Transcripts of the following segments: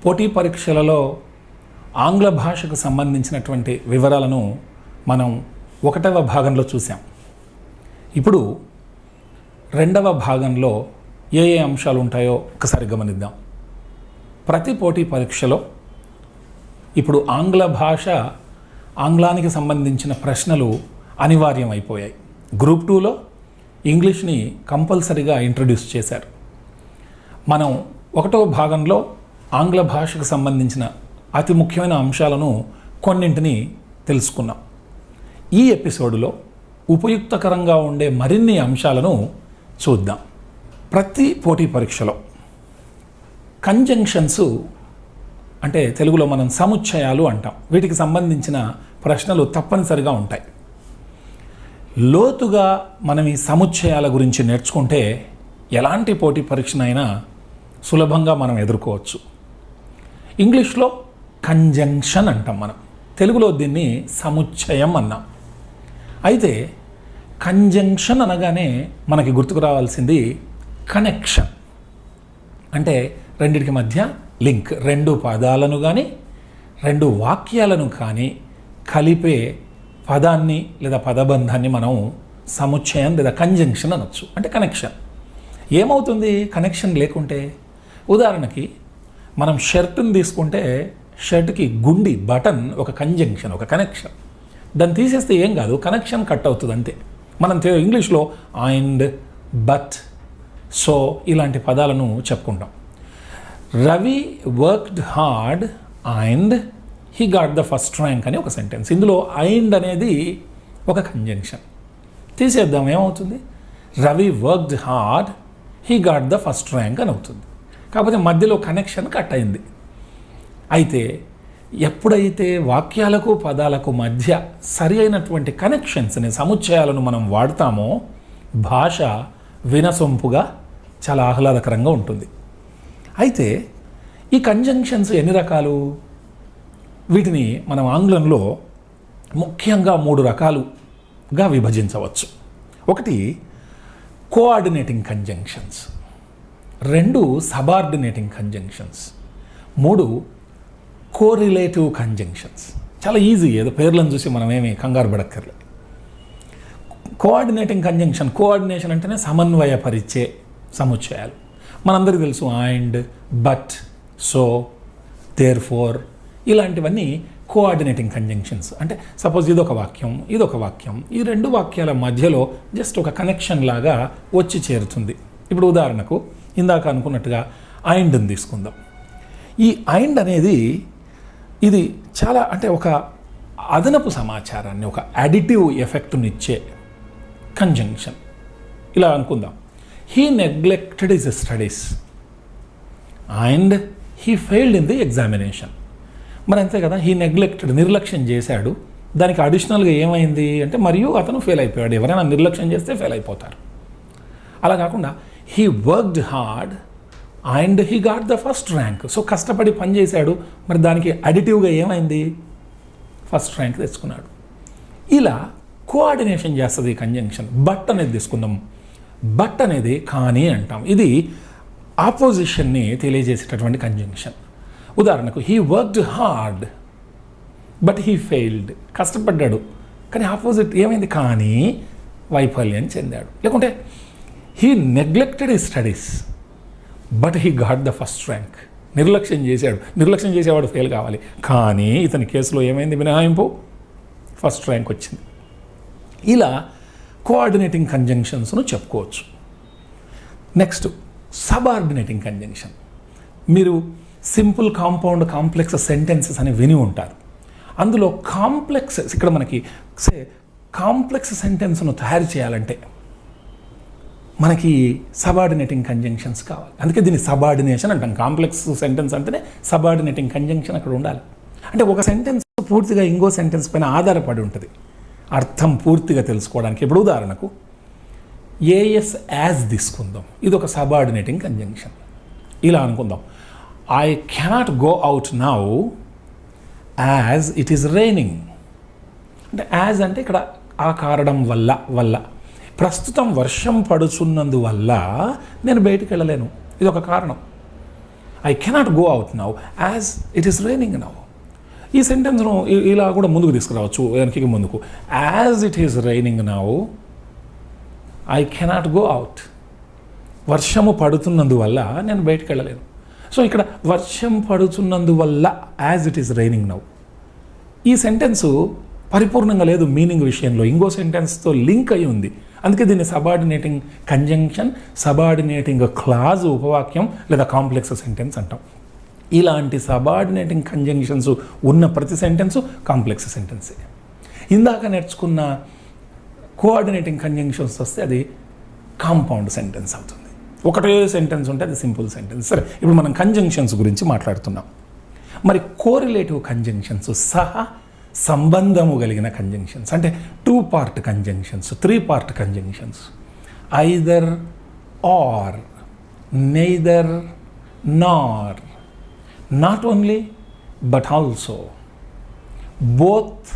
పోటీ పరీక్షలలో ఆంగ్ల భాషకు సంబంధించినటువంటి వివరాలను మనం 1వ భాగంలో చూసాం. ఇప్పుడు 2వ భాగంలో ఏ అంశాలు ఉంటాయో ఒకసారి గమనిద్దాం. ప్రతి పోటీ పరీక్షలో ఇప్పుడు ఆంగ్లానికి సంబంధించిన ప్రశ్నలు అనివార్యం అయిపోయాయి. గ్రూప్ 2లో ఇంగ్లీష్ని కంపల్సరీగా ఇంట్రడ్యూస్ చేశారు. మనం 1వ భాగంలో ఆంగ్ల భాషకు సంబంధించిన అతి ముఖ్యమైన అంశాలను కొన్నింటిని తెలుసుకున్నాం. ఈ ఎపిసోడ్లో ఉపయుక్తకరంగా ఉండే మరిన్ని అంశాలను చూద్దాం. ప్రతి పోటీ పరీక్షలో కంజంక్షన్స్ అంటే తెలుగులో మనం సముచ్చయాలు అంటాం. వీటికి సంబంధించిన ప్రశ్నలు తప్పనిసరిగా ఉంటాయి. లోతుగా మనం ఈ సముచ్చయాల గురించి నేర్చుకుంటే ఎలాంటి పోటీ పరీక్షనైనా సులభంగా మనం ఎదుర్కోవచ్చు. ఇంగ్లీష్లో కంజంక్షన్ అంటాం, మనం తెలుగులో దీన్ని సముచ్చయం అన్నాం. అయితే కంజంక్షన్ అనగానే మనకి గుర్తుకు రావాల్సింది కనెక్షన్. అంటే రెండిటికి మధ్య లింక్, 2 పదాలను కానీ 2 వాక్యాలను కానీ కలిపే పదాన్ని లేదా పదబంధాన్ని మనం సముచ్చయం లేదా కంజంక్షన్ అనొచ్చు. అంటే కనెక్షన్. ఏమవుతుంది కనెక్షన్ లేకుంటే? ఉదాహరణకి మనం షర్టుని తీసుకుంటే షర్ట్కి గుండి బటన్ ఒక కంజంక్షన్, ఒక కనెక్షన్. దాన్ని తీసేస్తే ఏం కాదు, కనెక్షన్ కట్ అవుతుంది అంతే. మనం ఇంగ్లీష్లో అండ్, బట్, సో ఇలాంటి పదాలను చెప్పుకుంటాం. Ravi worked hard and he got the first rank అని ఒక సెంటెన్స్. ఇందులో అండ్ అనేది ఒక కంజంక్షన్. తీసేద్దాం, ఏమవుతుంది? Ravi worked hard he got the first rank అని అవుతుంది. కాకపోతే మధ్యలో కనెక్షన్ కట్ అయింది. అయితే ఎప్పుడైతే వాక్యాలకు పదాలకు మధ్య సరి అయినటువంటి కనెక్షన్స్ని, సముచ్చయాలను మనం వాడతామో భాష వినసొంపుగా చాలా ఆహ్లాదకరంగా ఉంటుంది. అయితే ఈ కంజంక్షన్స్ ఎన్ని రకాలు? వీటిని మనం ఆంగ్లంలో ముఖ్యంగా 3 రకాలుగా విభజించవచ్చు. ఒకటి coordinating conjunctions, 2 subordinating conjunctions, 3 correlative conjunctions. చాలా ఈజీ, ఏదో పేర్లను చూసి మనం ఏమి కంగారు పడక్కర్లేదు. కోఆర్డినేటింగ్ కంజంక్షన్, కోఆర్డినేషన్ అంటేనే సమన్వయపరిచే సముచ్చయాలు. మనందరికీ తెలుసు and, but, so, therefore ఇలాంటివన్నీ కోఆర్డినేటింగ్ కంజంక్షన్స్. అంటే సపోజ్ ఇదొక వాక్యం, ఇదొక వాక్యం, ఈ 2 వాక్యాల మధ్యలో జస్ట్ ఒక కనెక్షన్ లాగా వచ్చి చేరుతుంది. ఇప్పుడు ఉదాహరణకు ఇందాక అనుకున్నట్టుగా అండ్ని తీసుకుందాం. ఈ అండ్ అనేది ఇది చాలా అంటే ఒక అదనపు సమాచారాన్ని, ఒక అడిటివ్ ఎఫెక్ట్ని ఇచ్చే కంజంక్షన్. ఇలా అనుకుందాం, he neglected his studies and he failed in the examination. మరి అంతే కదా, హీ నెగ్లెక్టెడ్ నిర్లక్ష్యం చేశాడు, దానికి అడిషనల్గా ఏమైంది అంటే మరియు అతను ఫెయిల్ అయిపోయాడు. ఎవరైనా నిర్లక్ష్యం చేస్తే ఫెయిల్ అయిపోతారు. అలా కాకుండా he worked hard and he got the first rank. So కష్టపడి పనిచేశాడు, మరి దానికి అడిటివ్గా ఏమైంది? ఫస్ట్ ర్యాంక్ తెచ్చుకున్నాడు. ఇలా కోఆర్డినేషన్ చేస్తుంది ఈ కంజంక్షన్. బట్ అనేది తీసుకుందాం. బట్ అనేది కానీ అంటాం. ఇది ఆపోజిషన్ని తెలియజేసేటటువంటి కంజంక్షన్. ఉదాహరణకు he worked hard but he failed. కష్టపడ్డాడు కానీ ఆపోజిట్ ఏమైంది? కానీ వైఫల్యం చెందాడు. లేకుంటే he neglected his studies but he got the first rank. నిర్లక్ష్యం చేశాడు, నిర్లక్ష్యం చేసేవాడు ఫెయిల్ కావాలి, కానీ ఇతని కేసులో ఏమైంది? మినహాయింపు, ఫస్ట్ ర్యాంక్ వచ్చింది. ఇలా కోఆర్డినేటింగ్ కంజంక్షన్స్ను చెప్పుకోవచ్చు. Next subordinating conjunction. మీరు సింపుల్, కాంపౌండ్, కాంప్లెక్స్ సెంటెన్సెస్ అని విని ఉంటారు. అందులో కాంప్లెక్స్, ఇక్కడ మనకి కాంప్లెక్స్ సెంటెన్స్ను తయారు చేయాలంటే మనకి సబార్డినేటింగ్ కంజంక్షన్స్ కావాలి. అందుకే దీన్ని సబార్డినేషన్ అంటాం. కాంప్లెక్స్ సెంటెన్స్ అంటేనే సబార్డినేటింగ్ కంజంక్షన్ అక్కడ ఉండాలి. అంటే ఒక సెంటెన్స్ పూర్తిగా ఇంకో సెంటెన్స్ పైన ఆధారపడి ఉంటుంది అర్థం పూర్తిగా తెలుసుకోవడానికి. ఇప్పుడు ఉదాహరణకు ఏఎస్ యాజ్ తీసుకుందాం. ఇది ఒక సబార్డినేటింగ్ కంజంక్షన్. ఇలా అనుకుందాం, I cannot go out now as it is raining. అంటే యాజ్ అంటే ఇక్కడ ఆ కారణం వల్ల ప్రస్తుతం వర్షం పడుచున్నందువల్ల నేను బయటికి వెళ్ళలేను. ఇది ఒక కారణం. I cannot go out now as it is raining now. ఈ సెంటెన్స్ను ఇలా కూడా ముందుకు తీసుకురావచ్చు, వెనక్కి ముందుకు. As it is raining now I cannot go out. వర్షము పడుతున్నందువల్ల నేను బయటకు వెళ్ళలేను. సో ఇక్కడ వర్షం పడుతున్నందువల్ల as it is raining now. ఈ సెంటెన్సు పరిపూర్ణంగా లేదు మీనింగ్ విషయంలో, ఇంకో సెంటెన్స్తో లింక్ అయి ఉంది. అందుకే దీన్ని సబార్డినేటింగ్ కంజంక్షన్, సబార్డినేటింగ్ క్లాజ్, ఉపవాక్యం లేదా కాంప్లెక్స్ సెంటెన్స్ అంటాం. ఇలాంటి సబార్డినేటింగ్ కంజంక్షన్స్ ఉన్న ప్రతి సెంటెన్సు కాంప్లెక్స్ సెంటెన్సే. ఇందాక నేర్చుకున్న కోఆర్డినేటింగ్ కంజంక్షన్స్ వస్తే అది కాంపౌండ్ సెంటెన్స్ అవుతుంది. ఒకటే సెంటెన్స్ ఉంటే అది సింపుల్ సెంటెన్స్. సరే, ఇప్పుడు మనం కంజంక్షన్స్ గురించి మాట్లాడుతున్నాం. మరి కోరిలేటివ్ కంజంక్షన్స్, సహా సంబంధము కలిగిన కంజంక్షన్స్, అంటే 2 part conjunctions, 3 part conjunctions, either or, neither nor, not only but also, both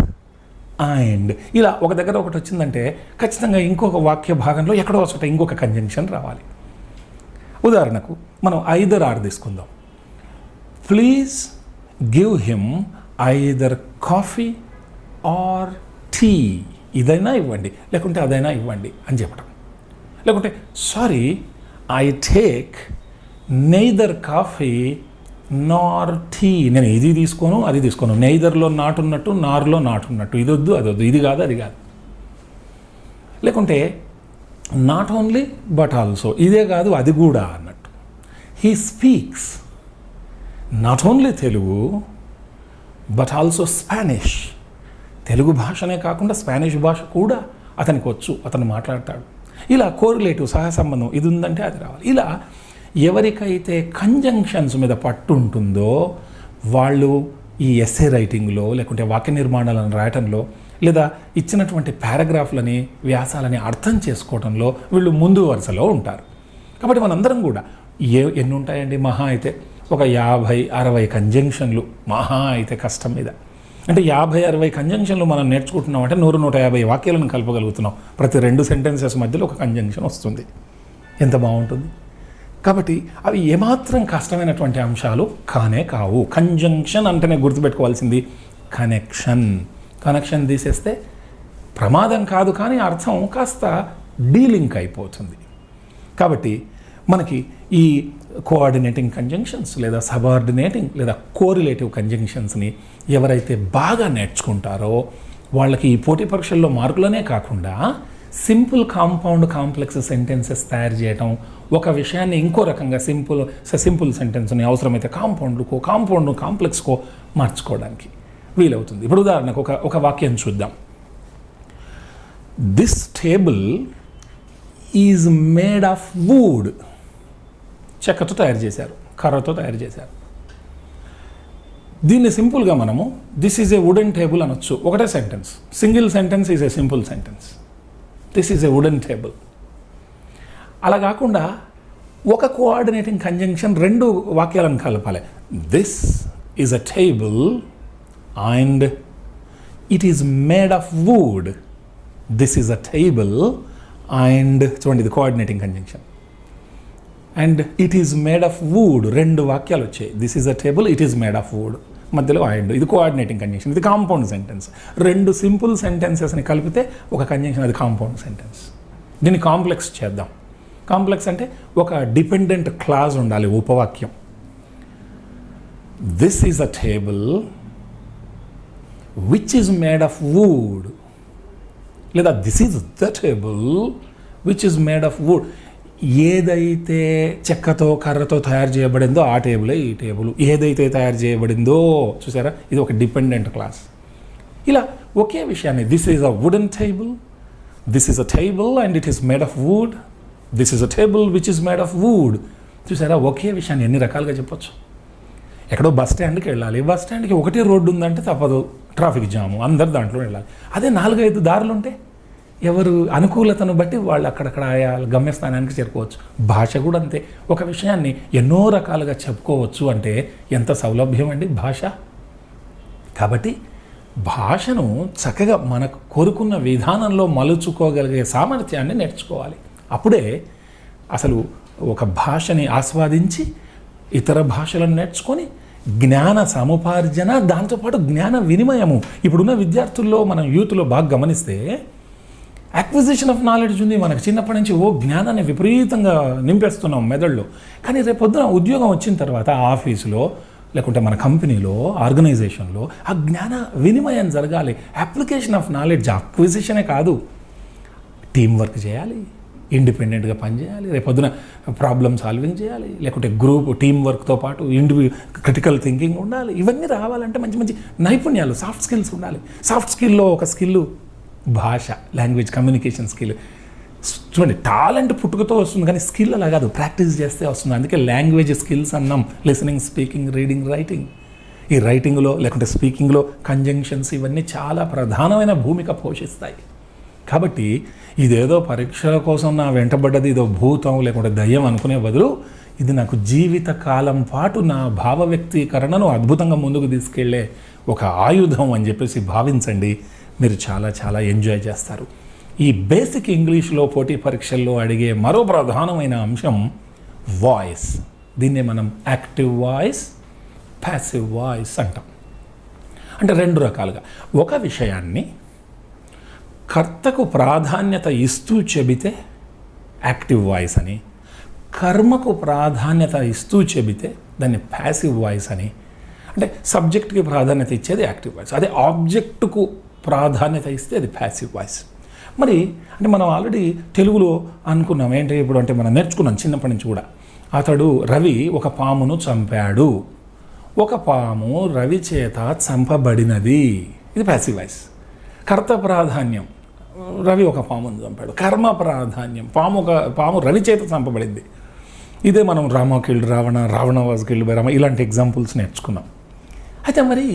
and. ఇలా ఒక దగ్గర ఒకటి వచ్చిందంటే ఖచ్చితంగా ఇంకొక వాక్య భాగంలో ఎక్కడో ఒకటి ఇంకొక కంజంక్షన్ రావాలి. ఉదాహరణకు మనం ఐదర్ ఆర్ తీసుకుందాం. Please give him either coffee or tea. ఇదైనా ఇవ్వండి, లేకుంటే అదైనా ఇవ్వండి అని చెప్పడం. లేకుంటే sorry, I take neither coffee nor tea. నేను ఇది తీసుకోను, అది తీసుకోను. నెయిదర్లో నాట్ ఉన్నట్టు, నార్లో నాట్ ఉన్నట్టు. ఇది వద్దు, అది వద్దు, ఇది కాదు, అది కాదు. లేకుంటే నాట్ ఓన్లీ బట్ ఆల్సో, ఇదే కాదు అది కూడా అన్నట్టు. He speaks not only Telugu but also Spanish. Telugu భాషనే కాకుండా స్పానిష్ భాష కూడా అతనికి వచ్చు, అతను మాట్లాడతాడు. ఇలా కోరిలేటివ్ సహసంబంధం ఇది ఉందంటే అది రావాలి. ఇలా ఎవరికైతే కంజంక్షన్స్ మీద పట్టు ఉంటుందో వాళ్ళు ఈ ఎస్సే రైటింగ్లో, లేకుంటే వాక్య నిర్మాణాలను రాయటంలో, లేదా ఇచ్చినటువంటి పారాగ్రాఫ్లని, వ్యాసాలని అర్థం చేసుకోవడంలో వీళ్ళు ముందు వరుసలో ఉంటారు. కాబట్టి మనందరం కూడా ఎన్ని ఉంటాయండి, మహా అయితే ఒక 50-60 కంజంక్షన్లు, మహా అయితే కష్టం మీద. అంటే 50-60 కంజంక్షన్లు మనం నేర్చుకుంటున్నాం అంటే 100-150 వాక్యాలను కలపగలుగుతున్నాం. ప్రతి 2 సెంటెన్సెస్ మధ్యలో ఒక కంజంక్షన్ వస్తుంది. ఎంత బాగుంటుంది. కాబట్టి అవి ఏమాత్రం కష్టమైనటువంటి అంశాలు కానే కావు. కంజంక్షన్ అంటేనే గుర్తుపెట్టుకోవాల్సింది కనెక్షన్. కనెక్షన్ తీసేస్తే ప్రమాదం కాదు, కానీ అర్థం కాస్త డీలింక్ అయిపోతుంది. కాబట్టి మనకి ఈ కోఆర్డినేటింగ్ కంజంక్షన్స్ లేదా సబార్డినేటింగ్ లేదా కోరిలేటివ్ కంజంక్షన్స్ని ఎవరైతే బాగా నేర్చుకుంటారో వాళ్ళకి ఈ పోటీ పరీక్షల్లో మార్కులనే కాకుండా సింపుల్ కాంపౌండ్ కాంప్లెక్స్ సెంటెన్సెస్ తయారు చేయడం, ఒక విషయాన్ని ఇంకో రకంగా సింపుల్ సెంటెన్స్ని అవసరమైతే కాంపౌండ్ కాంప్లెక్స్కో మార్చుకోవడానికి వీలవుతుంది. ఇప్పుడు ఉదాహరణకు ఒక వాక్యం చూద్దాం. This table is made of would. చెక్కతో తయారు చేశారు, కర్రతో తయారు చేశారు. దీన్ని సింపుల్గా మనము this is a wooden table అనొచ్చు. ఒకటే sentence, single sentence is a simple sentence. This is a wooden table. అలా కాకుండా ఒక కోఆర్డినేటింగ్ కంజంక్షన్ 2 వాక్యాలను కలపాలి. This is a table and it is made of would. This is a table and, చూడండి ఇది coordinating conjunction. And it is made of would, 2 వాక్యాలు వచ్చాయి. This is a table, it is made of wood, మధ్యలో and. ఇది coordinating conjunction, ఇది compound sentence. 2 simple సెంటెన్సెస్ని కలిపితే ఒక కంజంక్షన్, అది కాంపౌండ్ సెంటెన్స్. దీన్ని కాంప్లెక్స్ చేద్దాం. కాంప్లెక్స్ అంటే ఒక డిపెండెంట్ క్లాజ్ ఉండాలి, ఉపవాక్యం. This is a table which is made of wood, లేదా this is the table which is made of wood. ఏదైతే చెక్కతో కర్రతో తయారు చేయబడిందో ఆ టేబులే ఈ టేబుల్. ఏదైతే తయారు చేయబడిందో, చూసారా, ఇది ఒక డిపెండెంట్ క్లాస్. ఇలా ఒకే విషయాన్ని this is a wooden table, this is a table and it is made of would, this is a table which is made of would. చూసారా, ఒకే విషయాన్ని ఎన్ని రకాలుగా చెప్పొచ్చు. ఎక్కడో బస్ స్టాండ్కి వెళ్ళాలి, బస్ స్టాండ్కి ఒకటే రోడ్డు ఉందంటే తప్పదు, ట్రాఫిక్ జాము, అందరు దాంట్లో వెళ్ళాలి. అదే 4-5 దారులు ఉంటే ఎవరు అనుకూలతను బట్టి వాళ్ళు అక్కడక్కడ ఆయా గమ్యస్థానానికి చేరుకోవచ్చు. భాష కూడా అంతే. ఒక విషయాన్ని ఎన్నో రకాలుగా చెప్పుకోవచ్చు అంటే ఎంత సౌలభ్యం అండి భాష. కాబట్టి భాషను చక్కగా మనకు కోరుకున్న విధానంలో మలుచుకోగలిగే సామర్థ్యాన్ని నేర్చుకోవాలి. అప్పుడే అసలు ఒక భాషని ఆస్వాదించి ఇతర భాషలను నేర్చుకొని జ్ఞాన సముపార్జన, దాంతోపాటు జ్ఞాన వినిమయము. ఇప్పుడున్న విద్యార్థుల్లో మనం యూత్లో బాగా గమనిస్తే అక్విజిషన్ ఆఫ్ నాలెడ్జ్ ఉంది మనకు. చిన్నప్పటి నుంచి జ్ఞానాన్ని విపరీతంగా నింపేస్తున్నాం మెదడులో. కానీ రేపొద్దున ఉద్యోగం వచ్చిన తర్వాత ఆఫీసులో లేకుంటే మన కంపెనీలో, ఆర్గనైజేషన్లో ఆ జ్ఞాన వినిమయం జరగాలి. అప్లికేషన్ ఆఫ్ నాలెడ్జ్ అక్విజిషనే కాదు, టీం వర్క్ చేయాలి, ఇండిపెండెంట్గా పనిచేయాలి, రేపొద్దున ప్రాబ్లమ్ సాల్వింగ్ చేయాలి, లేకుంటే గ్రూప్ టీం వర్క్తో పాటు క్రిటికల్ థింకింగ్ ఉండాలి. ఇవన్నీ రావాలంటే మంచి మంచి నైపుణ్యాలు, సాఫ్ట్ స్కిల్స్ ఉండాలి. సాఫ్ట్ స్కిల్లో ఒక స్కిల్ భాష, లాంగ్వేజ్ కమ్యూనికేషన్ స్కిల్. చూడండి, టాలెంట్ పుట్టుకతో వస్తుంది కానీ స్కిల్ అలా కాదు, ప్రాక్టీస్ చేస్తే వస్తుంది. అందుకే లాంగ్వేజ్ స్కిల్స్ అన్నాం. Listening, speaking, reading, writing. ఈ రైటింగ్లో లేకుంటే స్పీకింగ్లో కంజంక్షన్స్ ఇవన్నీ చాలా ప్రధానమైన భూమిక పోషిస్తాయి. కాబట్టి ఇదేదో పరీక్షల కోసం నా వెంటబడ్డది, ఇదో భూతం లేకుంటే దయ్యం అనుకునే బదులు ఇది నాకు జీవిత కాలం పాటు నా భావ వ్యక్తీకరణను అద్భుతంగా ముందుకు తీసుకెళ్లే ఒక ఆయుధం అని చెప్పేసి భావించండి. మీరు చాలా చాలా ఎంజాయ్ చేస్తారు. ఈ బేసిక్ ఇంగ్లీష్లో పోటీ పరీక్షల్లో అడిగే మరో ప్రధానమైన అంశం వాయిస్. దీన్నే మనం యాక్టివ్ వాయిస్, ప్యాసివ్ వాయిస్ అంటాం. అంటే రెండు రకాలుగా, ఒక విషయాన్ని కర్తకు ప్రాధాన్యత ఇస్తూ చెబితే యాక్టివ్ వాయిస్ అని, కర్మకు ప్రాధాన్యత ఇస్తూ చెబితే దాన్ని ప్యాసివ్ వాయిస్ అని. అంటే సబ్జెక్ట్కి ప్రాధాన్యత ఇచ్చేది యాక్టివ్ వాయిస్, అదే ఆబ్జెక్టుకు ప్రాధాన్యత ఇస్తే అది ప్యాసివ్ వాయిస్. మరి అంటే మనం ఆల్రెడీ తెలుగులో అనుకున్నాం ఏంటి ఇప్పుడు అంటే మనం నేర్చుకున్నాం చిన్నప్పటి నుంచి కూడా. అతడు రవి ఒక పామును చంపాడు, ఒక పాము రవి చేత చంపబడినది, ఇది ప్యాసివ్ వాయిస్. కర్త ప్రాధాన్యం, రవి ఒక పామును చంపాడు. కర్మ ప్రాధాన్యం, పాము రవి చేత చంపబడింది. ఇదే మనం Rama killed Ravana, Ravana was killed by Rama, ఇలాంటి ఎగ్జాంపుల్స్ నేర్చుకున్నాం. అయితే మరి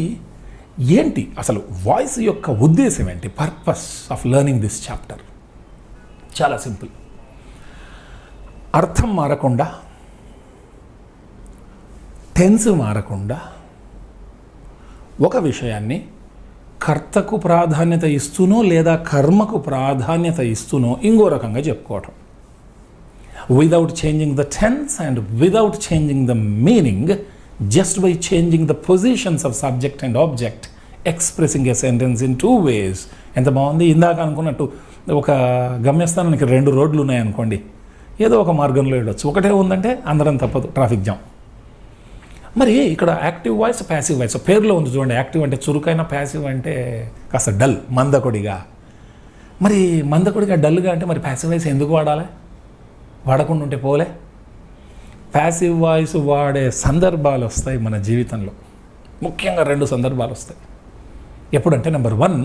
ఏంటి అసలు వాయిస్ యొక్క ఉద్దేశం ఏంటి, purpose of learning this chapter? చాలా సింపుల్. అర్థం మారకుండా, టెన్స్ మారకుండా ఒక విషయాన్ని కర్తకు ప్రాధాన్యత ఇస్తూనో లేదా కర్మకు ప్రాధాన్యత ఇస్తూనో ఇంకో రకంగా చెప్పుకోవటం. Without changing the tense and without changing the meaning, just by changing the positions of subject and object, expressing a sentence in two ways. ఎంత బాగుంది. ఇందాక అనుకున్నట్టు ఒక గమ్యస్థానానికి రెండు రోడ్లు ఉన్నాయనుకోండి, ఏదో ఒక మార్గంలో వెళ్ళొచ్చు. ఒకటే ఉందంటే అందరం తప్పదు, ట్రాఫిక్ జామ్. మరి ఇక్కడ యాక్టివ్ వాయిస్, ప్యాసివ్ వాయిస్ పేరులో ఉంది చూడండి. యాక్టివ్ అంటే చురుకైన, ప్యాసివ్ అంటే కాస్త డల్, మందకొడిగా. మరి మందకొడిగా, డల్గా అంటే మరి ప్యాసివ్ వాయిస్ ఎందుకు వాడాలి? వాడకుండా ఉంటే పోలే. ప్యాసివ్ వాయిస్ వాడే సందర్భాలు వస్తాయి మన జీవితంలో. ముఖ్యంగా రెండు సందర్భాలు వస్తాయి. ఎప్పుడంటే నెంబర్ 1,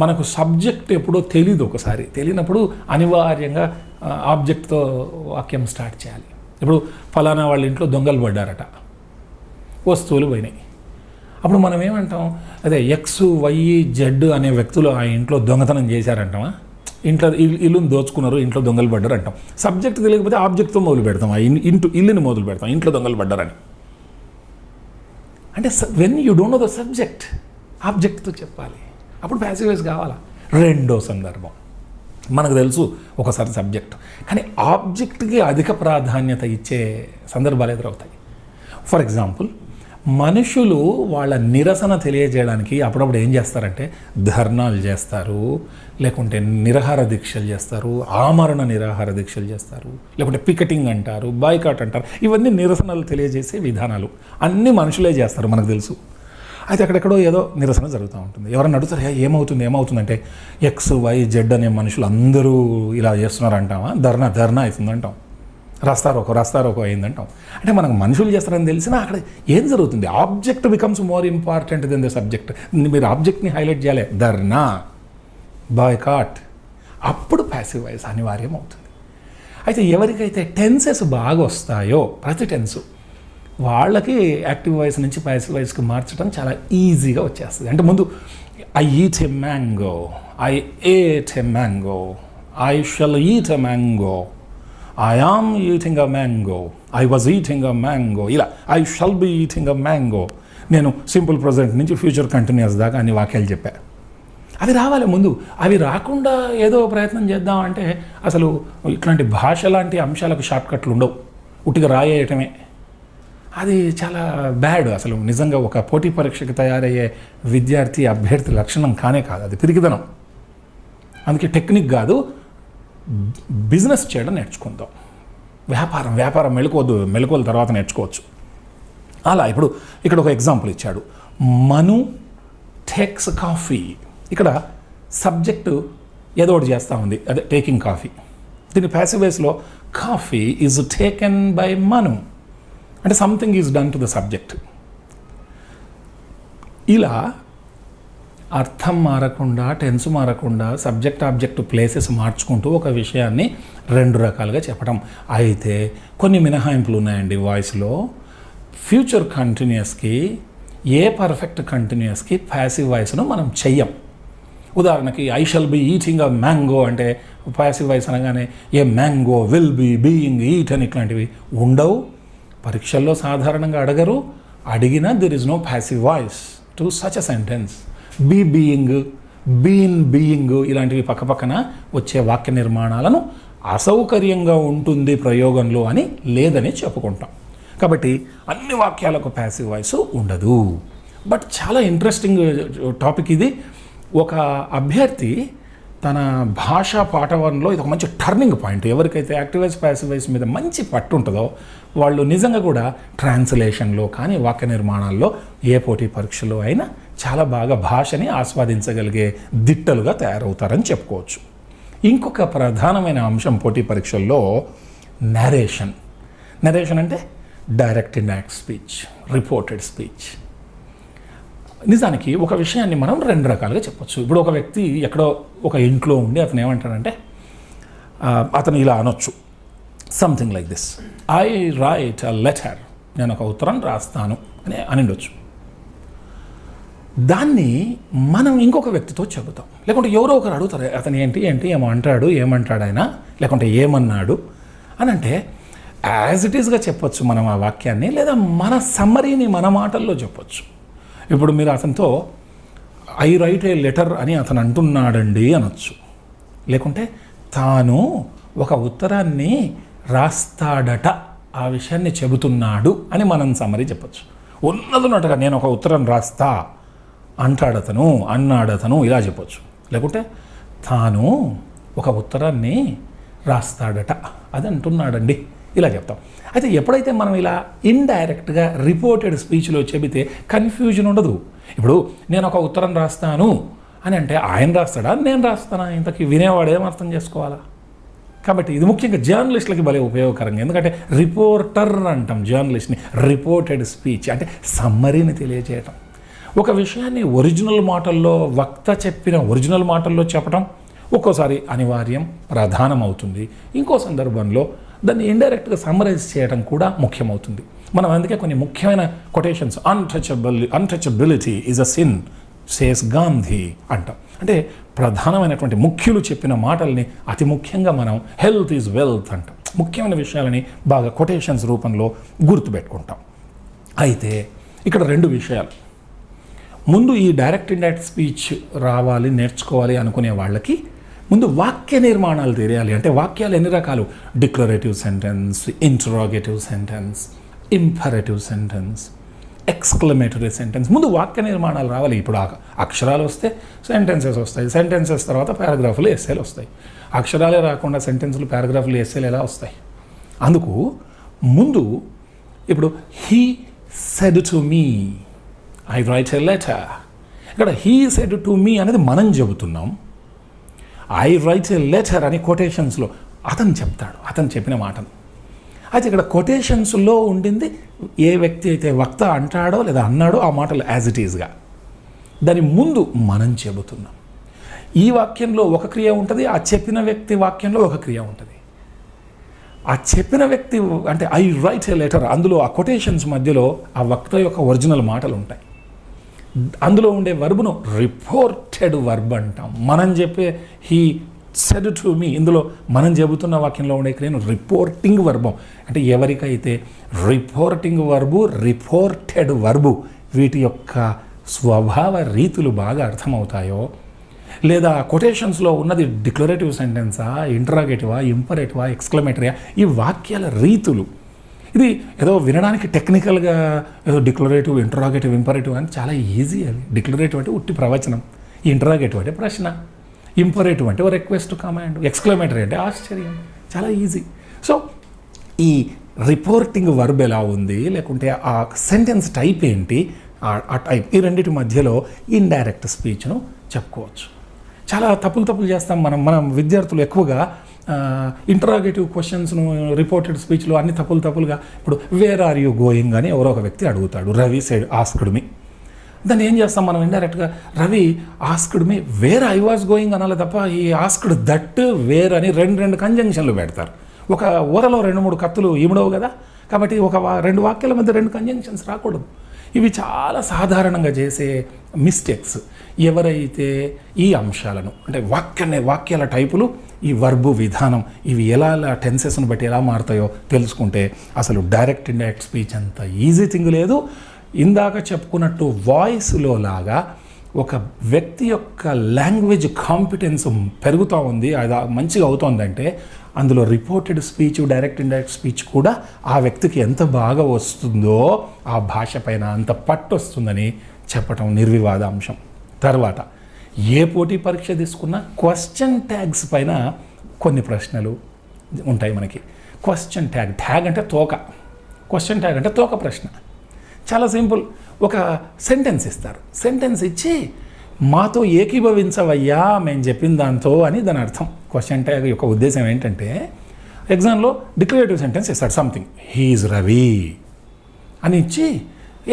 మనకు సబ్జెక్ట్ ఎప్పుడో తెలీదు. ఒకసారి తెలియనప్పుడు అనివార్యంగా ఆబ్జెక్ట్తో వాక్యం స్టార్ట్ చేయాలి. ఇప్పుడు ఫలానా వాళ్ళ ఇంట్లో దొంగలు పడ్డారట, వస్తువులు పోయినాయి. అప్పుడు మనం ఏమంటాం, అదే ఎక్స్, వై, జెడ్ అనే వ్యక్తులు ఆ ఇంట్లో దొంగతనం చేశారంటామా? ఇంట్లో ఇల్లుని దోచుకున్నారు, ఇంట్లో దొంగలు పడ్డారు అంటాం. సబ్జెక్ట్ తెలియకపోతే ఆబ్జెక్ట్తో మొదలు పెడతాం, ఆ ఇల్లుని మొదలు పెడతాం, ఇంట్లో దొంగలు పడ్డారని. అంటే when you don't know the subject, ఆబ్జెక్ట్తో చెప్పాలి. అప్పుడు ప్యాసివ్ వాయిస్ కావాలా? రెండో సందర్భం, మనకు తెలుసు ఒకసారి సబ్జెక్ట్, కానీ ఆబ్జెక్ట్కి అధిక ప్రాధాన్యత ఇచ్చే సందర్భాలు ఎదురవుతాయి. ఫర్ ఎగ్జాంపుల్, మనుషులు వాళ్ళ నిరసన తెలియజేయడానికి అప్పుడప్పుడు ఏం చేస్తారంటే ధర్నాలు చేస్తారు, లేకుంటే నిరాహార దీక్షలు చేస్తారు, ఆమరణ నిరాహార దీక్షలు చేస్తారు, లేకుంటే పికెటింగ్ అంటారు, బాయ్కాట్ అంటారు. ఇవన్నీ నిరసనలు తెలియజేసే విధానాలు. అన్నీ మనుషులే చేస్తారు, మనకు తెలుసు. అయితే అక్కడెక్కడో ఏదో నిరసన జరుగుతూ ఉంటుంది. ఎవరన్నా అడుగుతారు, ఏమవుతుందంటే ఎక్స్, వై, జెడ్ అనే మనుషులు అందరూ ఇలా చేస్తున్నారు అంటామా? ధర్నా అవుతుందంటాం. రాస్తారోకో అయిందంటాం. అంటే మనకు మనుషులు చేస్తారని తెలిసినా అక్కడ ఏం జరుగుతుంది? Object becomes more important than the subject. మీరు ఆబ్జెక్ట్ని హైలైట్ చేయాలి, ధర్నా, బాయ్కాట్. అప్పుడు ప్యాసివ్ వాయిస్ అనివార్యం అవుతుంది. అయితే ఎవరికైతే టెన్సెస్ బాగా వస్తాయో, ప్రతి టెన్సు వాళ్ళకి యాక్టివ్ వాయిస్ నుంచి ప్యాసివ్ వాయిస్కి మార్చడం చాలా ఈజీగా వచ్చేస్తుంది. అంటే ముందు I eat a mango, I ate a mango, I shall eat a mango, I am eating a mango, I was eating a mango, ఇలా I shall be eating a mango. నేను simple present నుంచి future continuous దాకా అన్ని వాక్యాలు చెప్పా. అవి రావాలి ముందు. అవి రాకుండా ఏదో ప్రయత్నం చేద్దామంటే అసలు ఇట్లాంటి భాష లాంటి అంశాలకు షార్ట్కట్లు ఉండవు, ఉట్టిగా రాయేయటమే. అది చాలా బ్యాడ్. అసలు నిజంగా ఒక పోటీ పరీక్షకి తయారయ్యే విద్యార్థి అభ్యర్థి లక్షణం కానే కాదు, అది పిరికిదనం. అందుకే టెక్నిక్ కాదు, బిజినెస్ చేయడం నేర్చుకుందాం. వ్యాపారం మెళకువల తర్వాత నేర్చుకోవచ్చు. అలా ఇప్పుడు ఇక్కడ ఒక ఎగ్జాంపుల్ ఇచ్చాడు, మను టేక్స్ కాఫీ. ఇక్కడ సబ్జెక్టు ఏదో ఒకటి చేస్తూ ఉంది, అదే టేకింగ్ కాఫీ. దీని ప్యాసివ్ వాయిస్లో కాఫీ ఈజ్ టేకెన్ బై మను అంటే something is done to the subject. ఇలా అర్థం మారకుండా, టెన్స్ మారకుండా, సబ్జెక్ట్ ఆబ్జెక్ట్ ప్లేసెస్ మార్చుకుంటూ ఒక విషయాన్ని రెండు రకాలుగా చెప్పడం. అయితే కొన్ని మినహాయింపులు ఉన్నాయండి వాయిస్లో. ఫ్యూచర్ కంటిన్యూస్కి, ఏ పర్ఫెక్ట్ కంటిన్యూస్కి ప్యాసివ్ వాయిస్ను మనం చెయ్యం. ఉదాహరణకి I shall be eating a mango అంటే ప్యాసివ్ వాయిస్ అనగానే a mango will be being eat అని ఇట్లాంటివి ఉండవు. పరీక్షల్లో సాధారణంగా అడగరు, అడిగినా there is no passive voice to such a sentence. Be being, been being ఇలాంటివి పక్కపక్కన వచ్చే వాక్య నిర్మాణాలను అసౌకర్యంగా ఉంటుంది ప్రయోగంలో అని లేదని చెప్పుకుంటాం. కాబట్టి అన్ని వాక్యాలకు ప్యాసివ్ వాయిస్ ఉండదు. బట్ చాలా ఇంట్రెస్టింగ్ టాపిక్ ఇది. ఒక అభ్యర్థి తన భాషా పాఠవనంలో ఇది ఒక మంచి టర్నింగ్ పాయింట్. ఎవరికైతే యాక్టివ్ వాయిస్ ప్యాసివ్ వాయిస్ మీద మంచి పట్టు ఉంటుందో వాళ్ళు నిజంగా కూడా ట్రాన్స్లేషన్లో కానీ వాక్య నిర్మాణాల్లో ఏ పోటీ పరీక్షలో అయినా చాలా బాగా భాషని ఆస్వాదించగలిగే దిట్టలుగా తయారవుతారని చెప్పుకోవచ్చు. ఇంకొక ప్రధానమైన అంశం పోటీ పరీక్షల్లో నరేషన్. నరేషన్ అంటే direct indirect speech, reported speech. నిజానికి ఒక విషయాన్ని మనం రెండు రకాలుగా చెప్పొచ్చు. ఇప్పుడు ఒక వ్యక్తి ఎక్కడో ఒక ఇంట్లో ఉండి అతను ఏమంటాడంటే, అతను ఇలా అనొచ్చు, something like this, I write a letter, నేను ఒక ఉత్తరం రాస్తాను అని అనిండొచ్చు. దాన్ని మనం ఇంకొక వ్యక్తితో చెబుతాం, లేకుంటే ఎవరో ఒకరు అడుగుతారు, అతను ఏంటి ఏమంటాడు ఆయన, లేకుంటే ఏమన్నాడు అని అంటే యాజ్ ఇట్ ఈస్గా చెప్పొచ్చు మనం ఆ వాక్యాన్ని, లేదా మన సమ్మరీని మన మాటల్లో చెప్పొచ్చు. ఇప్పుడు మీరు అతనితో ఐ రైట్ ఏ లెటర్ అని అతను అంటున్నాడండి అనొచ్చు, లేకుంటే తాను ఒక ఉత్తరాన్ని రాస్తాడట, ఆ విషయాన్ని చెబుతున్నాడు అని మనం సమ్మరీ చెప్పొచ్చు. ఉన్నదన్నట్టుగా నేను ఒక ఉత్తరం రాస్తా అంటాడతను, అన్నాడతను ఇలా చెప్పొచ్చు. లేకుంటే తాను ఒక ఉత్తరాన్ని రాస్తాడట అది అంటున్నాడండి ఇలా చెప్తాం. అయితే ఎప్పుడైతే మనం ఇలా ఇండైరెక్ట్గా రిపోర్టెడ్ స్పీచ్లో చెబితే కన్ఫ్యూజన్ ఉండదు. ఇప్పుడు నేను ఒక ఉత్తరం రాస్తాను అని అంటే ఆయన రాస్తాడా, నేను రాస్తానా, ఇంతకీ వినేవాడు ఏం అర్థం చేసుకోవాలా? కాబట్టి ఇది ముఖ్యంగా జర్నలిస్టులకి భలే ఉపయోగకరంగా, ఎందుకంటే రిపోర్టర్ అంటాం జర్నలిస్ట్ని. రిపోర్టెడ్ స్పీచ్ అంటే సమ్మరీని తెలియజేయటం. ఒక విషయాన్ని ఒరిజినల్ మాటల్లో, వక్త చెప్పిన ఒరిజినల్ మాటల్లో చెప్పడం ఒక్కోసారి అనివార్యం, ప్రధానం అవుతుంది. ఇంకో సందర్భంలో దాన్ని ఇండైరెక్ట్గా సమ్మరైజ్ చేయడం కూడా ముఖ్యమవుతుంది. మనం అందుకే కొన్ని ముఖ్యమైన quotations, untouchability is a sin says Gandhi అంటాం. అంటే ప్రధానమైనటువంటి ముఖ్యులు చెప్పిన మాటల్ని అతి ముఖ్యంగా మనం హెల్త్ ఈజ్ వెల్త్ అంటాం. ముఖ్యమైన విషయాలని బాగా కొటేషన్స్ రూపంలో గుర్తుపెట్టుకుంటాం. అయితే ఇక్కడ రెండు విషయాలు. ముందు ఈ డైరెక్ట్ ఇండైరెక్ట్ స్పీచ్ రావాలి, నేర్చుకోవాలి అనుకునే వాళ్ళకి ముందు వాక్య నిర్మాణాలు తెలియాలి. అంటే వాక్యాలు ఎన్ని రకాలు? Declarative sentence, interrogative sentence, imperative sentence, exclamatory sentence. ముందు వాక్య నిర్మాణాలు రావాలి. ఇప్పుడు అక్షరాలు వస్తే సెంటెన్సెస్ వస్తాయి, సెంటెన్సెస్ తర్వాత పారాగ్రాఫ్లు, ఎస్సేలు వస్తాయి. అక్షరాలే రాకుండా సెంటెన్స్లు, పారాగ్రాఫ్లు, ఎస్సేలు ఎలా వస్తాయి? అందుకు ముందు ఇప్పుడు he said to me, I right a letter. ఇక్కడ హీ సెడ్ టు మీ అనేది మనం చెబుతున్నాం. ఐ రైట్ ఎ లెటర్ అని కొటేషన్స్లో అతను చెప్తాడు, అతను చెప్పిన మాటను. అయితే ఇక్కడ కొటేషన్స్లో ఉండింది ఏ వ్యక్తి అయితే వక్త అంటాడో లేదా అన్నాడో ఆ మాటలు యాజ్ ఇట్ ఈజ్గా, దాని ముందు మనం చెబుతున్నాం. ఈ వాక్యంలో ఒక క్రియ ఉంటుంది, ఆ చెప్పిన వ్యక్తి వాక్యంలో ఒక క్రియ ఉంటుంది. ఆ చెప్పిన వ్యక్తి అంటే ఐ రైట్ ఎ లెటర్, అందులో ఆ కొటేషన్స్ మధ్యలో ఆ వక్త యొక్క ఒరిజినల్ మాటలు ఉంటాయి. అందులో ఉండే వర్బును రిపోర్టెడ్ వర్బ్ అంటాం. మనం చెప్పే హీ సెడ్ టు మీ, ఇందులో మనం చెబుతున్న వాక్యంలో ఉండే క్రియను రిపోర్టింగ్ వర్బం. అంటే ఎవరికైతే రిపోర్టింగ్ వర్బు, రిపోర్టెడ్ వర్బు వీటి యొక్క స్వభావ రీతులు బాగా అర్థమవుతాయో, లేదా కొటేషన్స్లో ఉన్నది డిక్లరేటివ్ సెంటెన్సా, ఇంటరాగేటివా, ఇంపరేటివా, ఎక్స్క్లమేటరీయా, ఈ వాక్యాల రీతులు ఇది ఏదో వినడానికి టెక్నికల్గా ఏదో డిక్లరేటివ్, ఇంటరాగేటివ్, ఇంపరేటివ్ అని చాలా ఈజీ. అది డిక్లరేటివ్ అంటే ఉట్టి ప్రవచనం, ఇంటరాగేటివ్ అంటే ప్రశ్న, ఇంపరేటివ్ అంటే ఓ రిక్వెస్ట్, కమాండ్, ఎక్స్క్లమేటరీ అంటే ఆశ్చర్యం. చాలా ఈజీ. సో ఈ రిపోర్టింగ్ వర్బ్ ఎలా ఉంది, లేకుంటే ఆ సెంటెన్స్ టైప్ ఏంటి, ఆ టైప్, ఈ రెండింటి మధ్యలో ఇండైరెక్ట్ స్పీచ్ను చెప్పుకోవచ్చు. చాలా తప్పులు చేస్తాం మనం విద్యార్థులు ఎక్కువగా ఇంటరాగేటివ్ క్వశ్చన్స్ను రిపోర్టెడ్ స్పీచ్లో అన్ని తప్పులుగా, ఇప్పుడు వేర్ ఆర్ యూ గోయింగ్ అని ఎవరో ఒక వ్యక్తి అడుగుతాడు. Ravi side asked me. దాన్ని ఏం చేస్తాం మనం ఇండైరెక్ట్గా, Ravi asked me where I was going అనాలి తప్ప ఈ ఆస్క్డ్ దట్ వేర్ అని రెండు కంజంక్షన్లు పెడతారు. ఒక ఊరలో 2-3 కత్తులు ఈముడవు కదా, కాబట్టి ఒక 2 వాక్యాల మధ్య 2 కంజంక్షన్స్ రాకూడదు. ఇవి చాలా సాధారణంగా చేసే మిస్టేక్స్. ఎవరైతే ఈ అంశాలను అంటే వాక్యాల టైపులు, ఈ వర్బు విధానం, ఇవి ఎలా టెన్సెస్ను బట్టి ఎలా మారుతాయో తెలుసుకుంటే అసలు డైరెక్ట్ ఇండైరెక్ట్ స్పీచ్ అంత ఈజీ థింగ్ లేదు. ఇందాక చెప్పుకున్నట్టు వాయిస్లో లాగా ఒక వ్యక్తి యొక్క లాంగ్వేజ్ కాంపిటెన్స్ పెరుగుతూ ఉంది, అది మంచిగా అవుతుందంటే అందులో reported speech, direct indirect speech కూడా ఆ వ్యక్తికి ఎంత బాగా వస్తుందో ఆ భాష పైన అంత పట్టు వస్తుందని చెప్పటం నిర్వివాద అంశం. తర్వాత ఏ పోటీ పరీక్ష తీసుకున్నా క్వశ్చన్ ట్యాగ్స్ పైన కొన్ని ప్రశ్నలు ఉంటాయి మనకి. క్వశ్చన్ ట్యాగ్ అంటే తోక, క్వశ్చన్ ట్యాగ్ అంటే తోక ప్రశ్న. చాలా సింపుల్. ఒక సెంటెన్స్ ఇస్తారు, సెంటెన్స్ ఇచ్చి మాతో ఏకీభవించవయ్యా మేము చెప్పిన దాంతో అని దాని అర్థం. క్వశ్చన్ ట్యాగ్ యొక్క ఉద్దేశం ఏంటంటే, ఎగ్జామ్లో డిక్లరేటివ్ సెంటెన్స్ ఇస్తాడు, సంథింగ్ హీఈస్ రవి అని ఇచ్చి